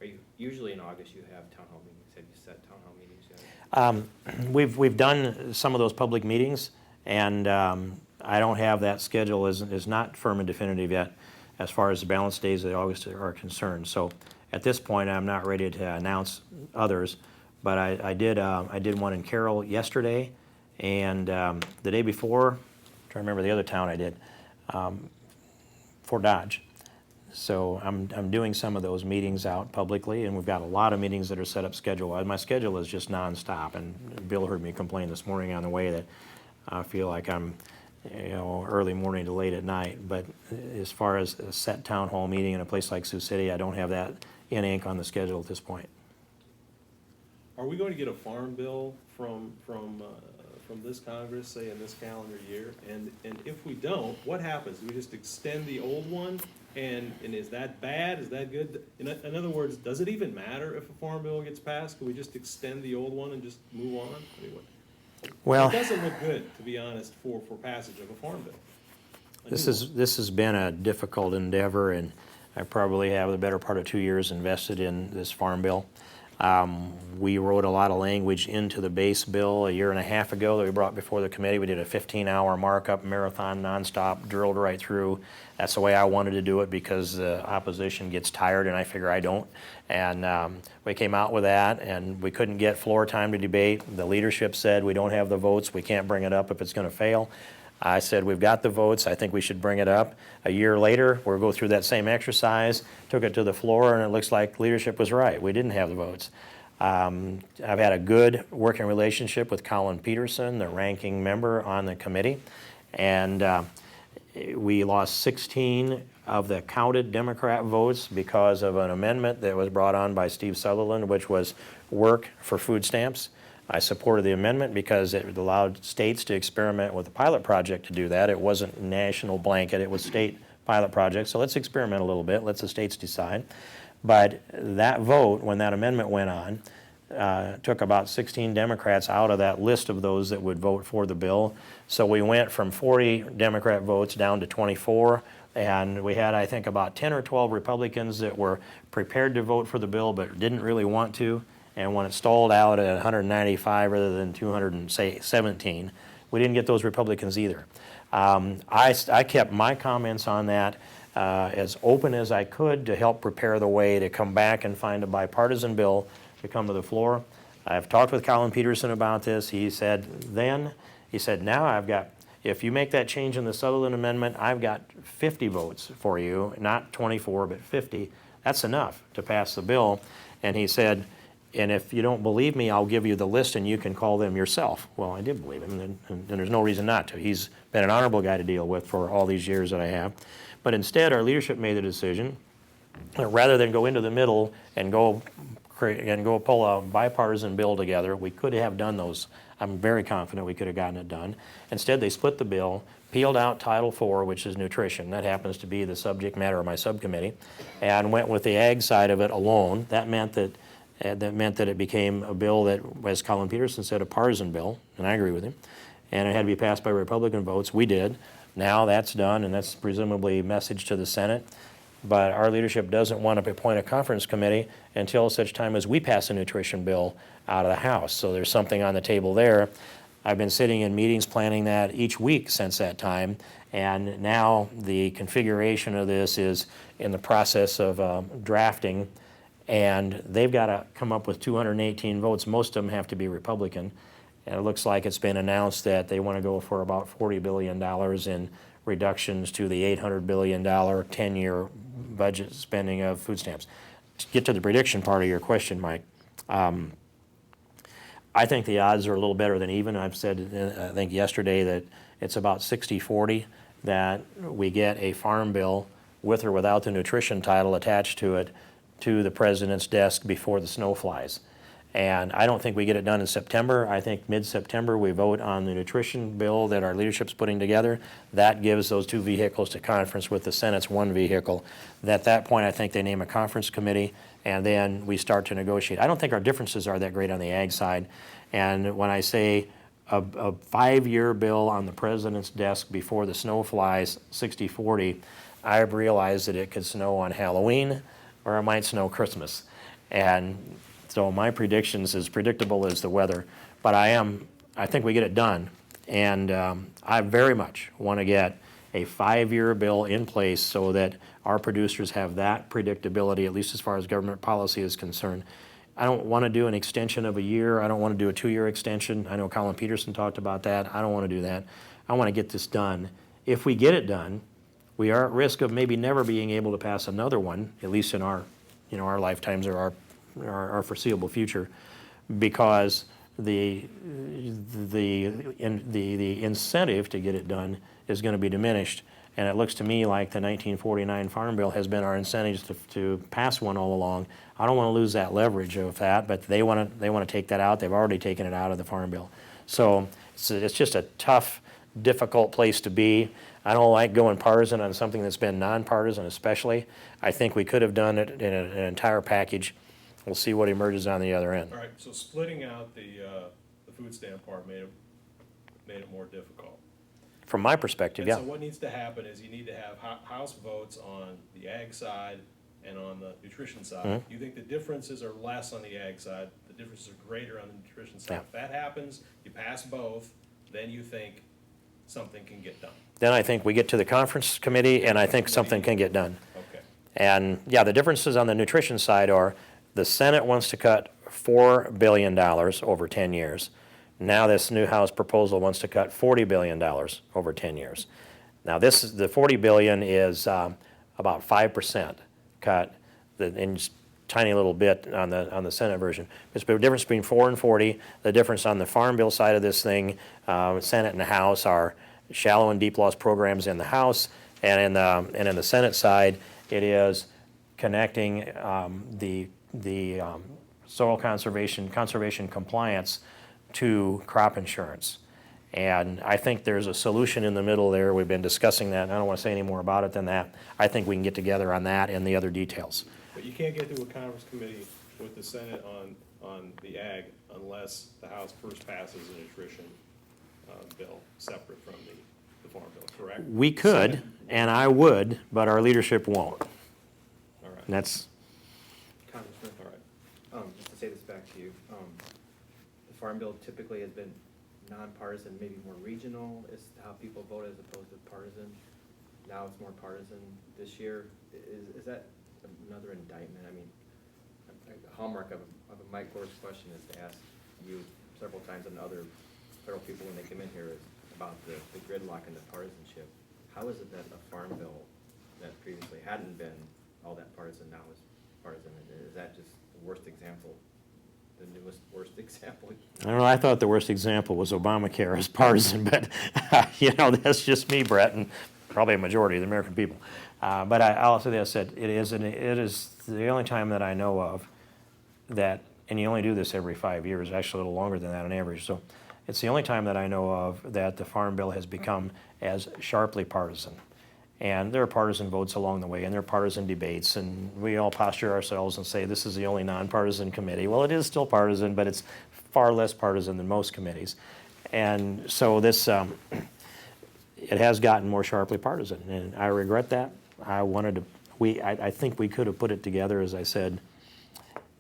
[SPEAKER 5] Are you, usually in August you have town hall meetings, have you set town hall meetings yet?
[SPEAKER 2] We've done some of those public meetings, and I don't have that schedule is not firm and definitive yet as far as the balance days of August are concerned. So at this point, I'm not ready to announce others, but I did one in Carroll yesterday, and the day before, I'm trying to remember the other town I did, Fort Dodge. So I'm doing some of those meetings out publicly, and we've got a lot of meetings that are set up schedule. My schedule is just nonstop, and Bill heard me complain this morning on the way that I feel like I'm, early morning to late at night. But as far as a set town hall meeting in a place like Sioux City, I don't have that in ink on the schedule at this point.
[SPEAKER 1] Are we going to get a farm bill from this Congress, say in this calendar year? And if we don't, what happens? Do we just extend the old one? And is that bad? Is that good? In other words, does it even matter if a farm bill gets passed? Can we just extend the old one and just move on? I mean,
[SPEAKER 2] Well,
[SPEAKER 1] it doesn't look good, to be honest, for passage of a farm bill.
[SPEAKER 2] this has been a difficult endeavor, and I probably have the better part of 2 years invested in this farm bill. We wrote a lot of language into the base bill a year and a half ago that we brought before the committee. We did a 15-hour markup marathon nonstop, drilled right through. That's the way I wanted to do it because the opposition gets tired, and I figure I don't. And we came out with that, and we couldn't get floor time to debate. The leadership said we don't have the votes, we can't bring it up if it's going to fail. I said, we've got the votes, I think we should bring it up. A year later, we'll go through that same exercise, took it to the floor, and it looks like leadership was right. We didn't have the votes. I've had a good working relationship with Colin Peterson, the ranking member on the committee, and we lost 16 of the counted Democrat votes because of an amendment that was brought on by Steve Sutherland, which was work for food stamps. I supported the amendment because it allowed states to experiment with a pilot project to do that. It wasn't national blanket, it was state pilot project. So let's experiment a little bit, let the states decide. But that vote, when that amendment went on, took about 16 Democrats out of that list of those that would vote for the bill. So we went from 40 Democrat votes down to 24, and we had, I think, about 10 or 12 Republicans that were prepared to vote for the bill but didn't really want to. And when it stalled out at 195 rather than 217, we didn't get those Republicans either. I kept my comments on that as open as I could to help prepare the way to come back and find a bipartisan bill to come to the floor. I've talked with Colin Peterson about this. He said now I've got, if you make that change in the Sutherland Amendment, I've got 50 votes for you, not 24, but 50. That's enough to pass the bill. And he said, and if you don't believe me, I'll give you the list and you can call them yourself. Well, I did believe him, and there's no reason not to. He's been an honorable guy to deal with for all these years that I have. But instead, our leadership made the decision, rather than go into the middle and go pull a bipartisan bill together, we could have done those. I'm very confident we could have gotten it done. Instead, they split the bill, peeled out Title IV, which is nutrition. That happens to be the subject matter of my subcommittee, and went with the ag side of it alone. That meant that it became a bill that, as Colin Peterson said, a partisan bill, and I agree with him. And it had to be passed by Republican votes. We did. Now that's done, and that's presumably messaged to the Senate. But our leadership doesn't want to appoint a conference committee until such time as we pass a nutrition bill out of the House. So there's something on the table there. I've been sitting in meetings planning that each week since that time, and now the configuration of this is in the process of drafting, and they've got to come up with 218 votes. Most of them have to be Republican. And it looks like it's been announced that they want to go for about $40 billion in reductions to the $800 billion 10-year budget spending of food stamps. To get to the prediction part of your question, Mike, I think the odds are a little better than even. I've said, I think yesterday, that it's about 60-40 that we get a farm bill with or without the nutrition title attached to it to the president's desk before the snow flies. And I don't think we get it done in September. I think mid-September we vote on the nutrition bill that our leadership's putting together. That gives those two vehicles to conference with the Senate's one vehicle. At that point, I think they name a conference committee, and then we start to negotiate. I don't think our differences are that great on the ag side. And when I say a 5-year bill on the president's desk before the snow flies, 60-40, I realize that it could snow on Halloween or it might snow Christmas. And so my prediction's as predictable as the weather, but I think we get it done. And I very much want to get a 5-year bill in place so that our producers have that predictability, at least as far as government policy is concerned. I don't want to do an extension of a year. I don't want to do a 2-year extension. I know Colin Peterson talked about that. I don't want to do that. I want to get this done. If we get it done, we are at risk of maybe never being able to pass another one, at least in our lifetimes or our foreseeable future, because the incentive to get it done is going to be diminished. And it looks to me like the 1949 Farm Bill has been our incentives to pass one all along. I don't want to lose that leverage of that, but they want to take that out. They've already taken it out of the Farm Bill. So it's just a tough, difficult place to be. I don't like going partisan on something that's been nonpartisan, especially. I think we could have done it in an entire package. We'll see what emerges on the other end.
[SPEAKER 1] All right, so splitting out the food stamp part made it more difficult.
[SPEAKER 2] From my perspective, yeah.
[SPEAKER 1] So what needs to happen is you need to have House votes on the ag side and on the nutrition side.
[SPEAKER 2] Mm-hmm.
[SPEAKER 1] You think the differences are less on the ag side, the differences are greater on the nutrition side.
[SPEAKER 2] Yeah.
[SPEAKER 1] If that happens, you pass both, then you think something can get done.
[SPEAKER 2] Then I think we get to the conference committee, and I think something can get done.
[SPEAKER 1] Okay.
[SPEAKER 2] And yeah, the differences on the nutrition side are the Senate wants to cut $4 billion over 10 years. Now this new House proposal wants to cut $40 billion over 10 years. Now the $40 billion is about 5% cut, in just tiny little bit on the Senate version. There's a difference between 4 and 40. The difference on the Farm Bill side of this thing, Senate and the House, are shallow and deep loss programs in the House, and in the Senate side, it is connecting the soil conservation compliance to crop insurance. And I think there's a solution in the middle there. We've been discussing that, and I don't want to say any more about it than that. I think we can get together on that and the other details.
[SPEAKER 1] But you can't get to a conference committee with the Senate on the ag unless the House first passes a nutrition bill separate from the farm bill, correct?
[SPEAKER 2] We could, and I would, but our leadership won't.
[SPEAKER 1] All right.
[SPEAKER 2] And that's,
[SPEAKER 5] Congressman,
[SPEAKER 1] All right.
[SPEAKER 5] just to say this back to you, the Farm Bill typically has been nonpartisan, maybe more regional, is how people vote as opposed to partisan. Now it's more partisan this year. Is that another indictment? I mean, a hallmark of a Mike Gore's question is to ask you several times and other federal people when they come in here is about the gridlock and the partisanship. How is it that a farm bill that previously hadn't been all that partisan now is partisan? And is that just the worst example, the newest worst example?
[SPEAKER 2] I don't know, I thought the worst example was Obamacare as partisan, but, you know, that's just me, Brett, and probably a majority of the American people. But I'll say this, that it is the only time that I know of that, and you only do this every 5 years, actually a little longer than that on average, so it's the only time that I know of that the Farm Bill has become as sharply partisan. And there are partisan votes along the way, and there are partisan debates, and we all posture ourselves and say this is the only nonpartisan committee. Well, it is still partisan, but it's far less partisan than most committees. And so this, it has gotten more sharply partisan, and I regret that. I think we could have put it together, as I said,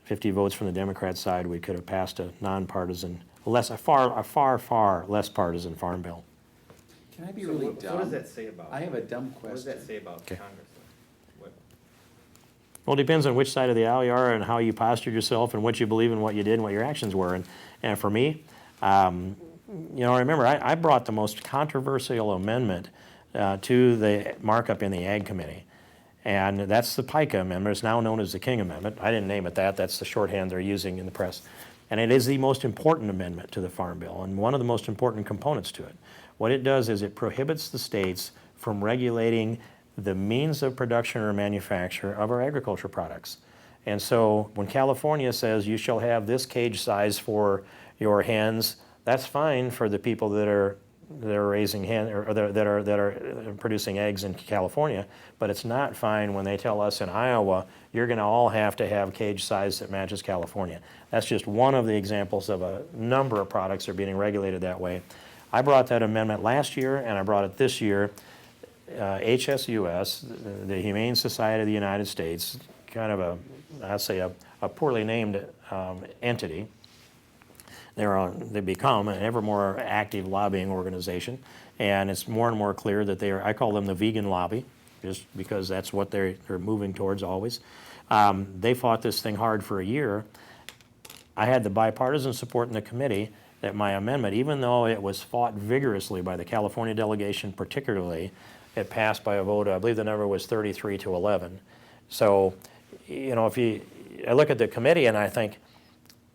[SPEAKER 2] 50 votes from the Democrat side, we could have passed a nonpartisan, a far less partisan farm bill.
[SPEAKER 3] Can I be
[SPEAKER 5] So
[SPEAKER 3] really
[SPEAKER 5] what
[SPEAKER 3] dumb?
[SPEAKER 5] does that say about?
[SPEAKER 3] I have a dumb
[SPEAKER 5] What does that
[SPEAKER 3] question.
[SPEAKER 5] say about
[SPEAKER 2] Okay.
[SPEAKER 5] Congress? What,
[SPEAKER 2] Well, it depends on which side of the aisle you are and how you postured yourself and what you believe and what you did and what your actions were. And for me, you know, remember, I brought the most controversial amendment to the markup in the Ag Committee. And that's the PICA amendment. It's now known as the King Amendment. I didn't name it that. That's the shorthand they're using in the press. And it is the most important amendment to the Farm Bill and one of the most important components to it. What it does is it prohibits the states from regulating the means of production or manufacture of our agriculture products. And so when California says you shall have this cage size for your hens, that's fine for the people that are raising hens or that are producing eggs in California, but it's not fine when they tell us in Iowa you're going to all have to have cage size that matches California. That's just one of the examples of a number of products that are being regulated that way. I brought that amendment last year, and I brought it this year. HSUS, the Humane Society of the United States, kind of I'd say a poorly named entity. They become an ever more active lobbying organization, and it's more and more clear that I call them the vegan lobby, just because that's what they're moving towards always. They fought this thing hard for a year. I had the bipartisan support in the committee that my amendment, even though it was fought vigorously by the California delegation particularly, it passed by a vote, I believe the number was 33-11. So, you know, I look at the committee and I think,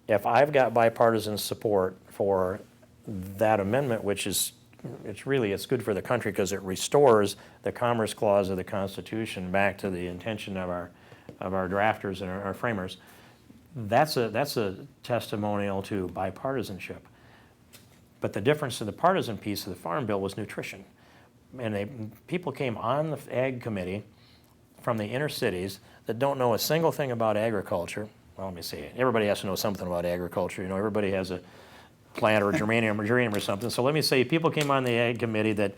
[SPEAKER 2] if I've got bipartisan support for that amendment, which is, it's good for the country because it restores the Commerce Clause of the Constitution back to the intention of our drafters and our framers, that's a testimonial to bipartisanship. But the difference in the partisan piece of the Farm Bill was nutrition. And people came on the Ag Committee from the inner cities that don't know a single thing about agriculture. Well, let me see. Everybody has to know something about agriculture. You know, everybody has a plant or a geranium or something. So let me say, people came on the Ag Committee that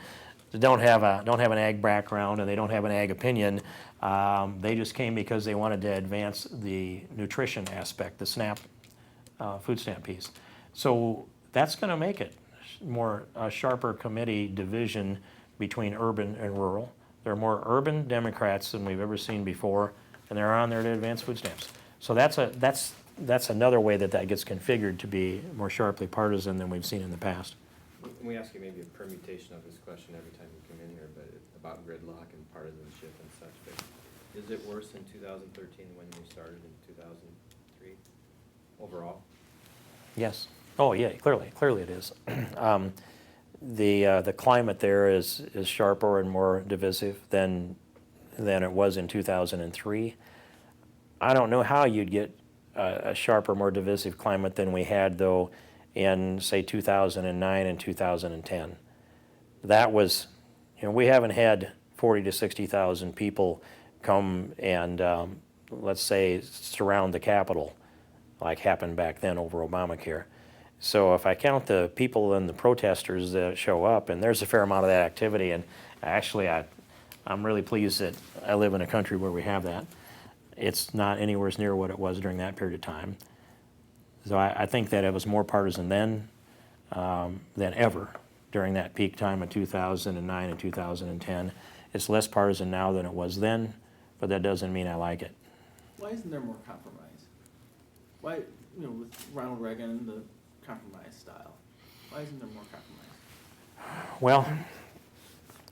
[SPEAKER 2] don't have an ag background and they don't have an ag opinion. They just came because they wanted to advance the nutrition aspect, the SNAP food stamp piece. So that's going to make it a sharper committee division between urban and rural. There are more urban Democrats than we've ever seen before, and they're on there to advance food stamps. So that's another way that gets configured to be more sharply partisan than we've seen in the past.
[SPEAKER 5] we ask you maybe a permutation of this question every time you come in here, but it's about gridlock and partisanship and such, but is it worse in 2013 when you started in 2003 overall?
[SPEAKER 2] Yes. Oh, yeah, clearly it is. The climate there is sharper and more divisive than it was in 2003. I don't know how you'd get a sharper, more divisive climate than we had, though, in, say, 2009 and 2010. That was, we haven't had 40 to 60,000 people come and, let's say, surround the Capitol like happened back then over Obamacare. So if I count the people and the protesters that show up, and there's a fair amount of that activity, and actually I'm really pleased that I live in a country where we have that. It's not anywhere near what it was during that period of time. So I think that it was more partisan then than ever during that peak time of 2009 and 2010. It's less partisan now than it was then, but that doesn't mean I like it.
[SPEAKER 4] Why isn't there more compromise? Why, with Ronald Reagan, the compromise style, why isn't there more compromise?
[SPEAKER 2] Well,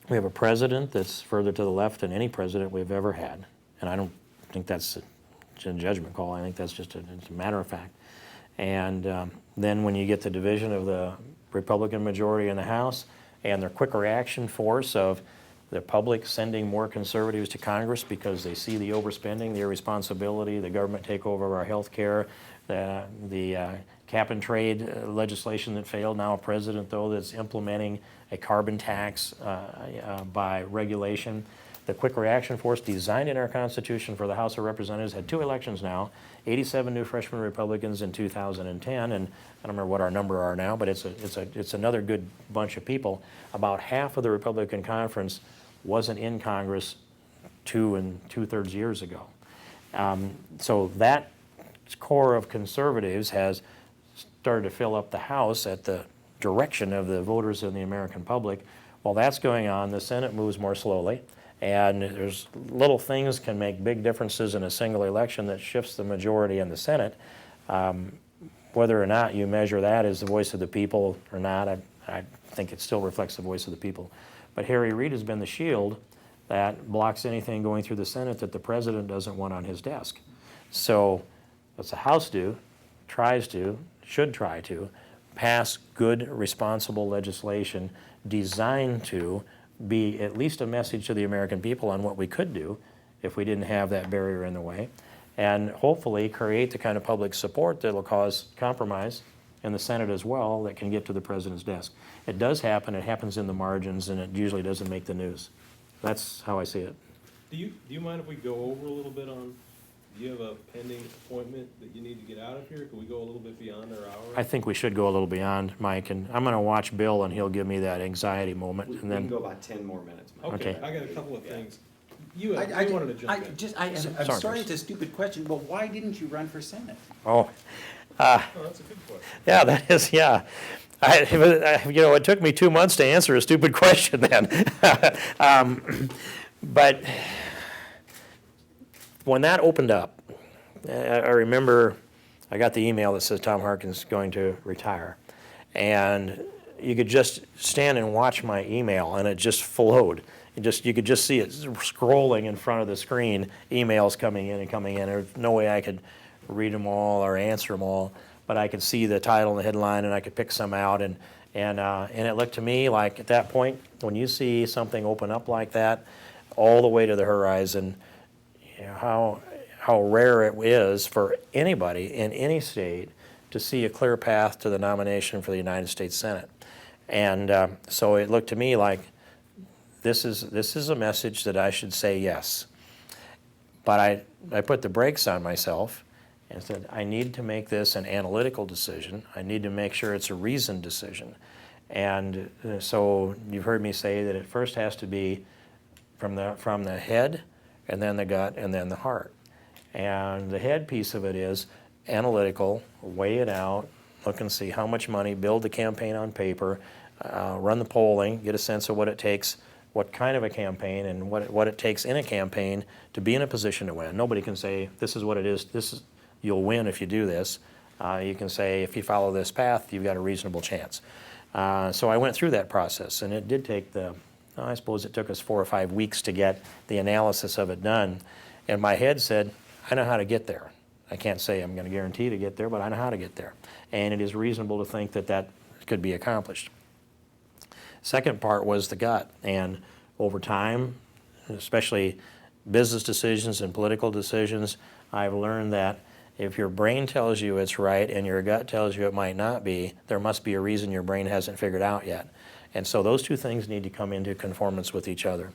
[SPEAKER 2] we have a president that's further to the left than any president we've ever had. And I don't think that's a judgment call. I think that's just it's a matter of fact. And then when you get the division of the Republican majority in the House and their quick reaction force of the public sending more conservatives to Congress because they see the overspending, the irresponsibility, the government takeover of our health care, the cap and trade legislation that failed, now a president, though, that's implementing a carbon tax by regulation. The quick reaction force designed in our Constitution for the House of Representatives had 2 elections now, 87 new freshman Republicans in 2010, and I don't remember what our number are now, but it's another good bunch of people. About half of the Republican conference wasn't in Congress 2 2/3 years ago. So that core of conservatives has started to fill up the House at the direction of the voters in the American public. While that's going on, the Senate moves more slowly. And there's little things can make big differences in a single election that shifts the majority in the Senate. Whether or not you measure that as the voice of the people or not, I think it still reflects the voice of the people. But Harry Reid has been the shield that blocks anything going through the Senate that the president doesn't want on his desk. So what's the House do? Should try to pass good, responsible legislation designed to be at least a message to the American people on what we could do if we didn't have that barrier in the way, and hopefully create the kind of public support that will cause compromise in the Senate as well that can get to the president's desk. It does happen, it happens in the margins, and it usually doesn't make the news. That's how I see it.
[SPEAKER 1] Do you mind if we go over a little bit on, do you have a pending appointment that you need to get out of here? Can we go a little bit beyond our hour?
[SPEAKER 2] I think we should go a little beyond, Mike, and I'm going to watch Bill, and he'll give me that anxiety moment,
[SPEAKER 6] We
[SPEAKER 2] and
[SPEAKER 6] can
[SPEAKER 2] then,
[SPEAKER 6] go about 10 more minutes, Mike.
[SPEAKER 1] Okay,
[SPEAKER 2] Okay.
[SPEAKER 1] I got a couple of things. You wanted to jump in.
[SPEAKER 3] I'm
[SPEAKER 2] Sorry,
[SPEAKER 3] sorry,
[SPEAKER 2] Bruce.
[SPEAKER 3] it's a stupid question, but why didn't you run for Senate?
[SPEAKER 2] oh,
[SPEAKER 1] Oh, that's a good question.
[SPEAKER 2] yeah, that is, yeah. It took me 2 months to answer a stupid question then. But when that opened up, I remember I got the email that says Tom Harkin's going to retire. And you could just stand and watch my email, and it just flowed. You could just see it scrolling in front of the screen, emails coming in and coming in. There's no way I could read them all or answer them all, but I could see the title and the headline, and I could pick some out. And it looked to me like at that point, when you see something open up like that, all the way to the horizon, how rare it is for anybody in any state to see a clear path to the nomination for the United States Senate. And so it looked to me like this is a message that I should say yes. But I put the brakes on myself and said, I need to make this an analytical decision. I need to make sure it's a reasoned decision. And so you've heard me say that it first has to be from the head, and then the gut, and then the heart. And the head piece of it is analytical, weigh it out, look and see how much money, build the campaign on paper, run the polling, get a sense of what it takes, what kind of a campaign, and what it takes in a campaign to be in a position to win. Nobody can say, this is what it is, you'll win if you do this. You can say, if you follow this path, you've got a reasonable chance. So I went through that process, and it did take I suppose it took us 4 or 5 weeks to get the analysis of it done. And my head said, I know how to get there. I can't say I'm going to guarantee to get there, but I know how to get there. And it is reasonable to think that that could be accomplished. Second part was the gut. And over time, especially business decisions and political decisions, I've learned that If your brain tells you it's right and your gut tells you it might not be, there must be a reason your brain hasn't figured out yet. And so those two things need to come into conformance with each other.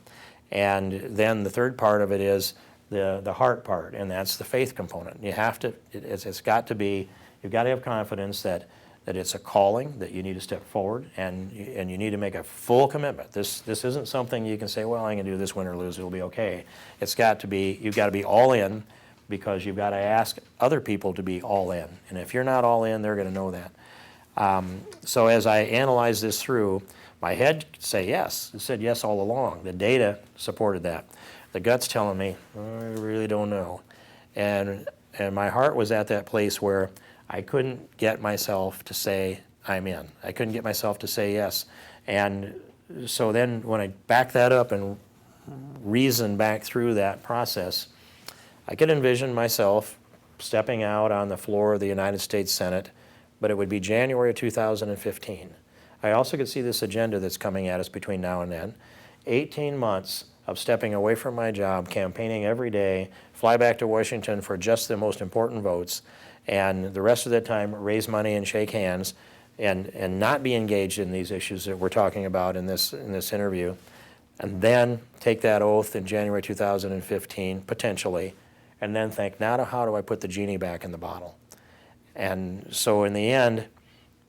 [SPEAKER 2] And then the third part of it is the heart part, and that's the faith component. You have to, it's got to be, you've got to have confidence that it's a calling, that you need to step forward, and you need to make a full commitment. This isn't something you can say, well, I can do this, win or lose, it'll be okay. It's got to be, you've got to be all in, because you've got to ask other people to be all in. And if you're not all in, they're going to know that. So as I analyze this through, my head could say yes. It said yes all along. The data supported that. The gut's telling me, I really don't know. And my heart was at that place where I couldn't get myself to say I'm in. I couldn't get myself to say yes. And so then when I back that up and reason back through that process, I could envision myself stepping out on the floor of the United States Senate, but it would be January of 2015. I also could see this agenda that's coming at us between now and then. 18 months of stepping away from my job, campaigning every day, fly back to Washington for just the most important votes, and the rest of the time raise money and shake hands and not be engaged in these issues that we're talking about in this interview, and then take that oath in January 2015, potentially, and then think, now how do I put the genie back in the bottle? And so in the end,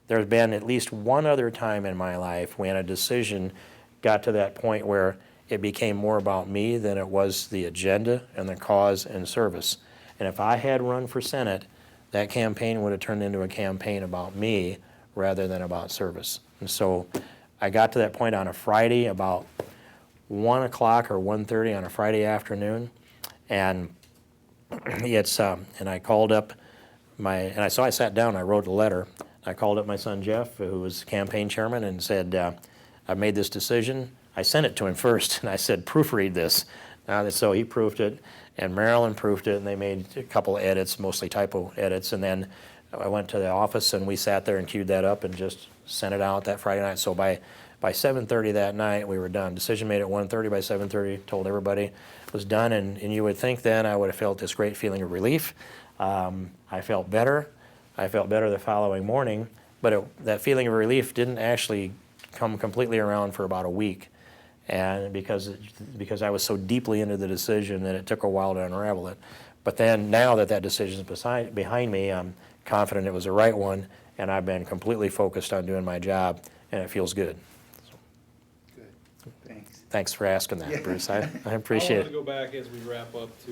[SPEAKER 2] there's been at least one other time in my life when a decision got to that point where it became more about me than it was the agenda and the cause and service. And if I had run for Senate, that campaign would have turned into a campaign about me rather than about service. And so I got to that point on a Friday about 1 o'clock or 1:30 on a Friday afternoon, and and I called up I sat down, I wrote a letter. I called up my son Jeff, who was campaign chairman, and said, I've made this decision. I sent it to him first, and I said, proofread this. So he proofed it, and Marilyn proofed it, and they made a couple of edits, mostly typo edits, and then I went to the office, and we sat there and queued that up and just sent it out that Friday night. So by 7:30 that night, we were done. Decision made at 1:30. By 7:30, told everybody it was done, and you would think then I would have felt this great feeling of relief. I felt better. I felt better the following morning, but that feeling of relief didn't actually come completely around for about a week, and because I was so deeply into the decision that it took a while to unravel it. But then now that decision is behind me, I'm confident it was the right one, and I've been completely focused on doing my job, and it feels good.
[SPEAKER 3] Good, thanks.
[SPEAKER 2] Thanks for asking that,
[SPEAKER 3] Yeah.
[SPEAKER 2] Bruce. I appreciate
[SPEAKER 1] I want
[SPEAKER 2] it.
[SPEAKER 1] to go back as we wrap up to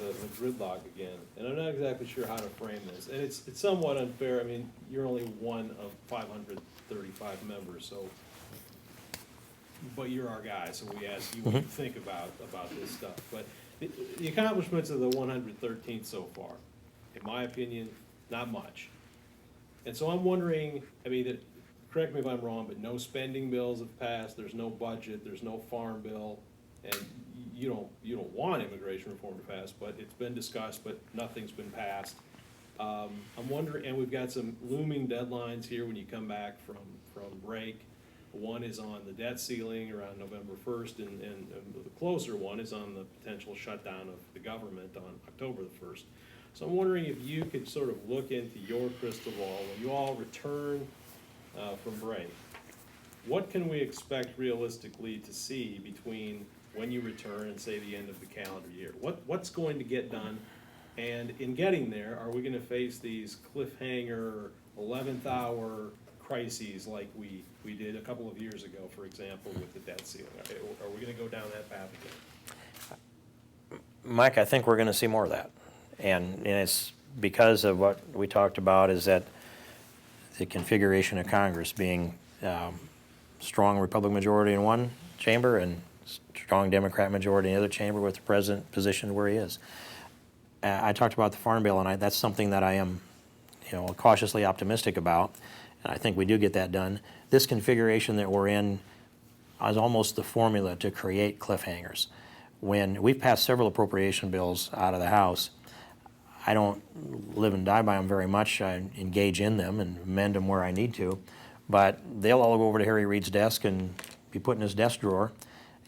[SPEAKER 1] the gridlock again, and I'm not exactly sure how to frame this, and it's somewhat unfair. I mean, you're only one of 535 members, so, but you're our guy, so we ask you what you think about this stuff. But the accomplishments of the 113th so far, in my opinion, not much. And so I'm wondering, I mean, correct me if I'm wrong, but no spending bills have passed, there's no budget, there's no farm bill, and you don't want immigration reform to pass, but it's been discussed, but nothing's been passed. I'm wondering, and we've got some looming deadlines here when you come back from break. One is on the debt ceiling around November 1st, and the closer one is on the potential shutdown of the government on October the 1st. So I'm wondering if you could sort of look into your crystal ball when you all return from break. What can we expect realistically to see between when you return and say the end of the calendar year? What's going to get done? And in getting there, are we going to face these cliffhanger 11th hour crises like we did a couple of years ago, for example, with the debt ceiling? Are we going to go down that path again?
[SPEAKER 2] Mike, I think we're going to see more of that. And it's because of what we talked about, is that the configuration of Congress being strong Republican majority in one chamber and strong Democrat majority in the other chamber, with the president positioned where he is. I talked about the Farm Bill, and that's something that I am, cautiously optimistic about, and I think we do get that done. This configuration that we're in is almost the formula to create cliffhangers. When we've passed several appropriation bills out of the House, I don't live and die by them very much. I engage in them and amend them where I need to, but they'll all go over to Harry Reid's desk and be put in his desk drawer.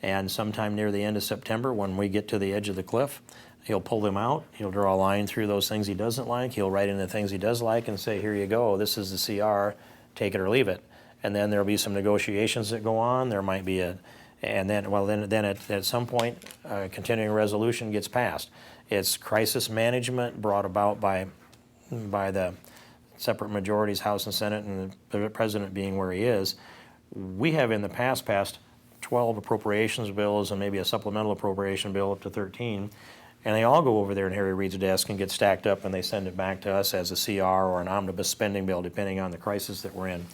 [SPEAKER 2] And sometime near the end of September, when we get to the edge of the cliff, he'll pull them out, he'll draw a line through those things he doesn't like, he'll write in the things he does like and say, here you go, this is the CR, take it or leave it. And then there'll be some negotiations that go on, there might be and then at some point, a continuing resolution gets passed. It's crisis management brought about by the separate majorities, House and Senate, and the president being where he is. We have in the past passed 12 appropriations bills and maybe a supplemental appropriation bill up to 13, and they all go over there in Harry Reid's desk and get stacked up, and they send it back to us as a CR or an omnibus spending bill, depending on the crisis that we're in.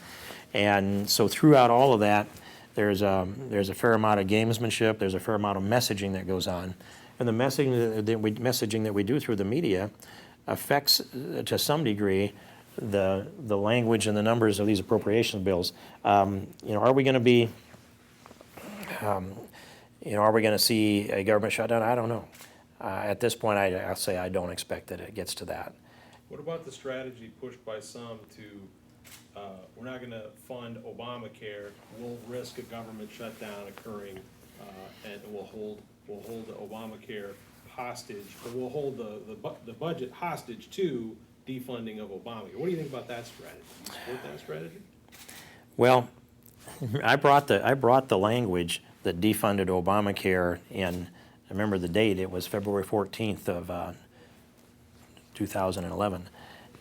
[SPEAKER 2] And so throughout all of that, there's a fair amount of gamesmanship, there's a fair amount of messaging that goes on. And the messaging that we do through the media affects, to some degree, the language and the numbers of these appropriation bills. Are we going to be, are we going to see a government shutdown? I don't know. At this point, I'll say I don't expect that it gets to that.
[SPEAKER 1] What about the strategy pushed by some to, we're not gonna fund Obamacare, we'll risk a government shutdown occurring, and we'll hold the Obamacare hostage, or we'll hold the budget hostage to defunding of Obamacare. What do you think about that strategy? Do you support that strategy?
[SPEAKER 2] Well, I brought the language that defunded Obamacare in, I remember the date, it was February 14th of 2011.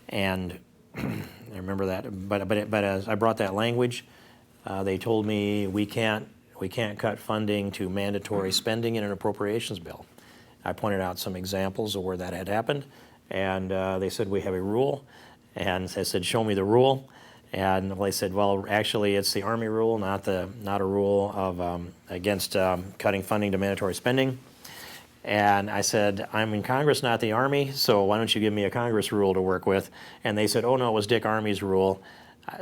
[SPEAKER 2] And I remember that, but as I brought that language, they told me we can't cut funding to mandatory spending in an appropriations bill. I pointed out some examples of where that had happened, and they said we have a rule, and I said show me the rule, and they said well actually it's the Army rule, not a rule of against cutting funding to mandatory spending. And I said, I'm in Congress, not the Army, so why don't you give me a Congress rule to work with? And they said, oh no, it was Dick Armey's rule.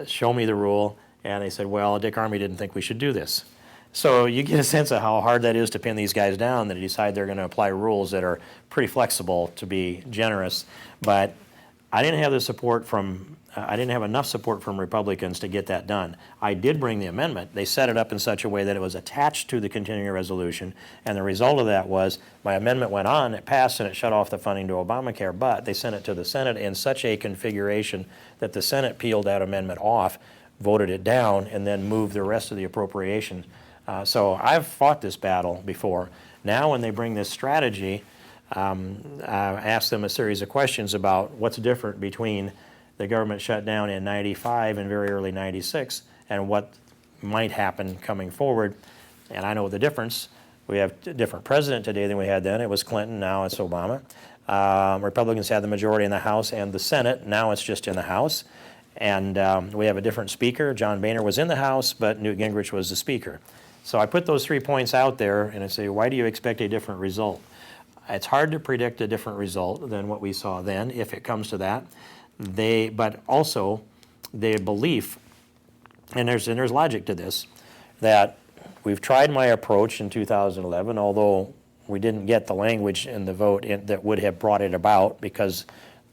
[SPEAKER 2] Show me the rule. And they said, well, Dick Armey didn't think we should do this. So you get a sense of how hard that is to pin these guys down, that they decide they're going to apply rules that are pretty flexible, to be generous. But I didn't have the support from, I didn't have enough support from Republicans to get that done. I did bring the amendment. They set it up in such a way that it was attached to the continuing resolution, and the result of that was my amendment went on, it passed, and it shut off the funding to Obamacare, but they sent it to the Senate in such a configuration that the Senate peeled that amendment off, voted it down, and then moved the rest of the appropriation. So I've fought this battle before. Now when they bring this strategy, I asked them a series of questions about what's different between the government shutdown in 95 and very early 96 and what might happen coming forward. And I know the difference. We have a different president today than we had then. It was Clinton, now it's Obama. Republicans had the majority in the House and the Senate. Now it's just in the House. And we have a different speaker. John Boehner was in the House, but Newt Gingrich was the speaker. So I put those 3 points out there and I say, why do you expect a different result? It's hard to predict a different result than what we saw then, if it comes to that. But also the belief, and there's logic to this, that we've tried my approach in 2011, although we didn't get the language in the vote that would have brought it about because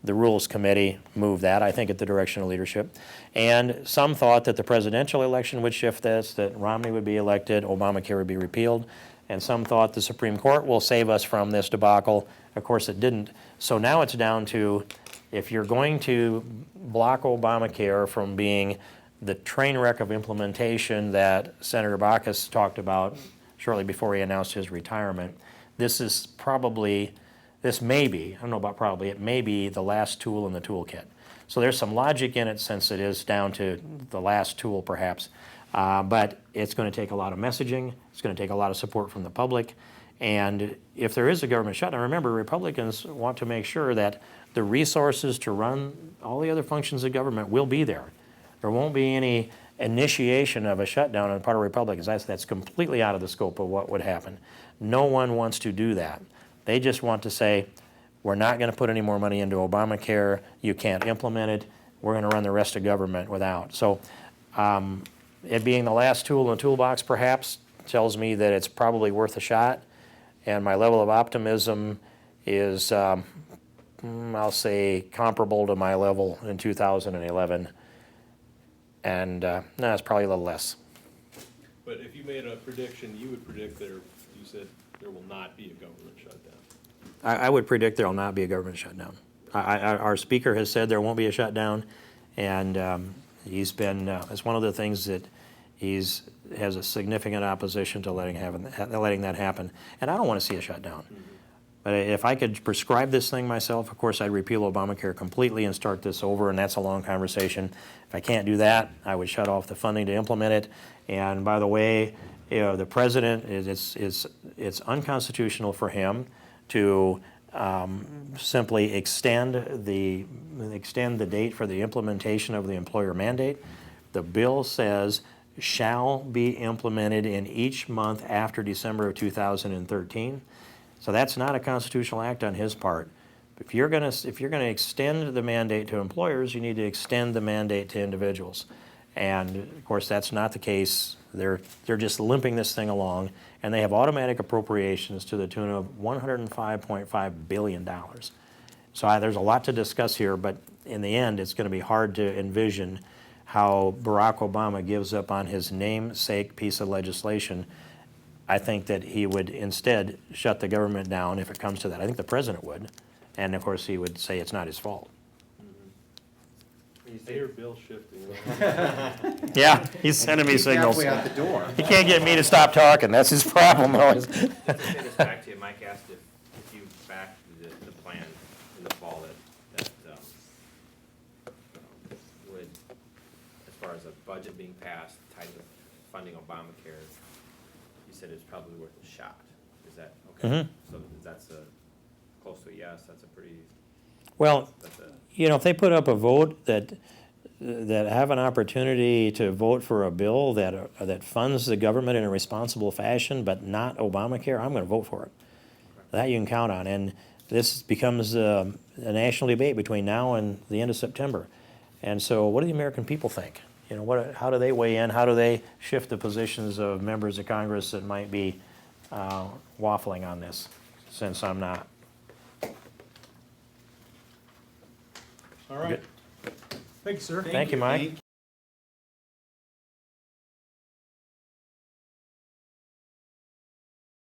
[SPEAKER 2] the Rules Committee moved that, I think, at the direction of leadership. And some thought that the presidential election would shift this, that Romney would be elected, Obamacare would be repealed. And some thought the Supreme Court will save us from this debacle. Of course, it didn't. So now it's down to, if you're going to block Obamacare from being the train wreck of implementation that Senator Baucus talked about shortly before he announced his retirement, this may be, I don't know about probably, it may be the last tool in the toolkit. So there's some logic in it since it is down to the last tool perhaps. But it's going to take a lot of messaging. It's going to take a lot of support from the public. And if there is a government shutdown, remember, Republicans want to make sure that the resources to run all the other functions of government will be there. There won't be any initiation of a shutdown on the part of Republicans. That's completely out of the scope of what would happen. No one wants to do that. They just want to say, we're not going to put any more money into Obamacare. You can't implement it. We're going to run the rest of government without. So it being the last tool in the toolbox perhaps tells me that it's probably worth a shot. And my level of optimism is, I'll say, comparable to my level in 2011. And no, it's probably a little less.
[SPEAKER 1] But if you made a prediction, you would predict you said there will not be a government shutdown.
[SPEAKER 2] I would predict there will not be a government shutdown. Our speaker has said there won't be a shutdown, and he's been, it's one of the things that has a significant opposition to letting that happen. And I don't want to see a shutdown. But if I could prescribe this thing myself, of course, I'd repeal Obamacare completely and start this over, and that's a long conversation. If I can't do that, I would shut off the funding to implement it. And by the way, the president, it's unconstitutional for him to simply extend the date for the implementation of the employer mandate. The bill says shall be implemented in each month after December of 2013. So that's not a constitutional act on his part. If you're gonna extend the mandate to employers, you need to extend the mandate to individuals. And of course, that's not the case. They're just limping this thing along, and they have automatic appropriations to the tune of $105.5 billion. So there's a lot to discuss here, but in the end, it's going to be hard to envision how Barack Obama gives up on his namesake piece of legislation. I think that he would instead shut the government down if it comes to that. I think the president would, and of course he would say it's not his fault.
[SPEAKER 1] You say your bill shifting.
[SPEAKER 2] Yeah, he's sending me
[SPEAKER 3] He's
[SPEAKER 2] signals.
[SPEAKER 3] halfway out the door.
[SPEAKER 2] He can't get me to stop talking. That's his problem, always.
[SPEAKER 5] Let's just say this back to you. Mike asked if you backed the plan in the fall that would, as far as a budget being passed, tied with funding Obamacare, you said it's probably worth a shot. Is that okay? So that's close to a yes, that's a pretty,
[SPEAKER 2] Well,
[SPEAKER 5] that's a,
[SPEAKER 2] if they put up a vote that have an opportunity to vote for a bill that funds the government in a responsible fashion, but not Obamacare, I'm going to vote for it. That you can count on. And this becomes a national debate between now and the end of September. And so what do the American people think? How do they weigh in? How do they shift the positions of members of Congress that might be waffling on this, since I'm not?
[SPEAKER 1] All right. Thank you, sir.
[SPEAKER 2] Thank you, Mike.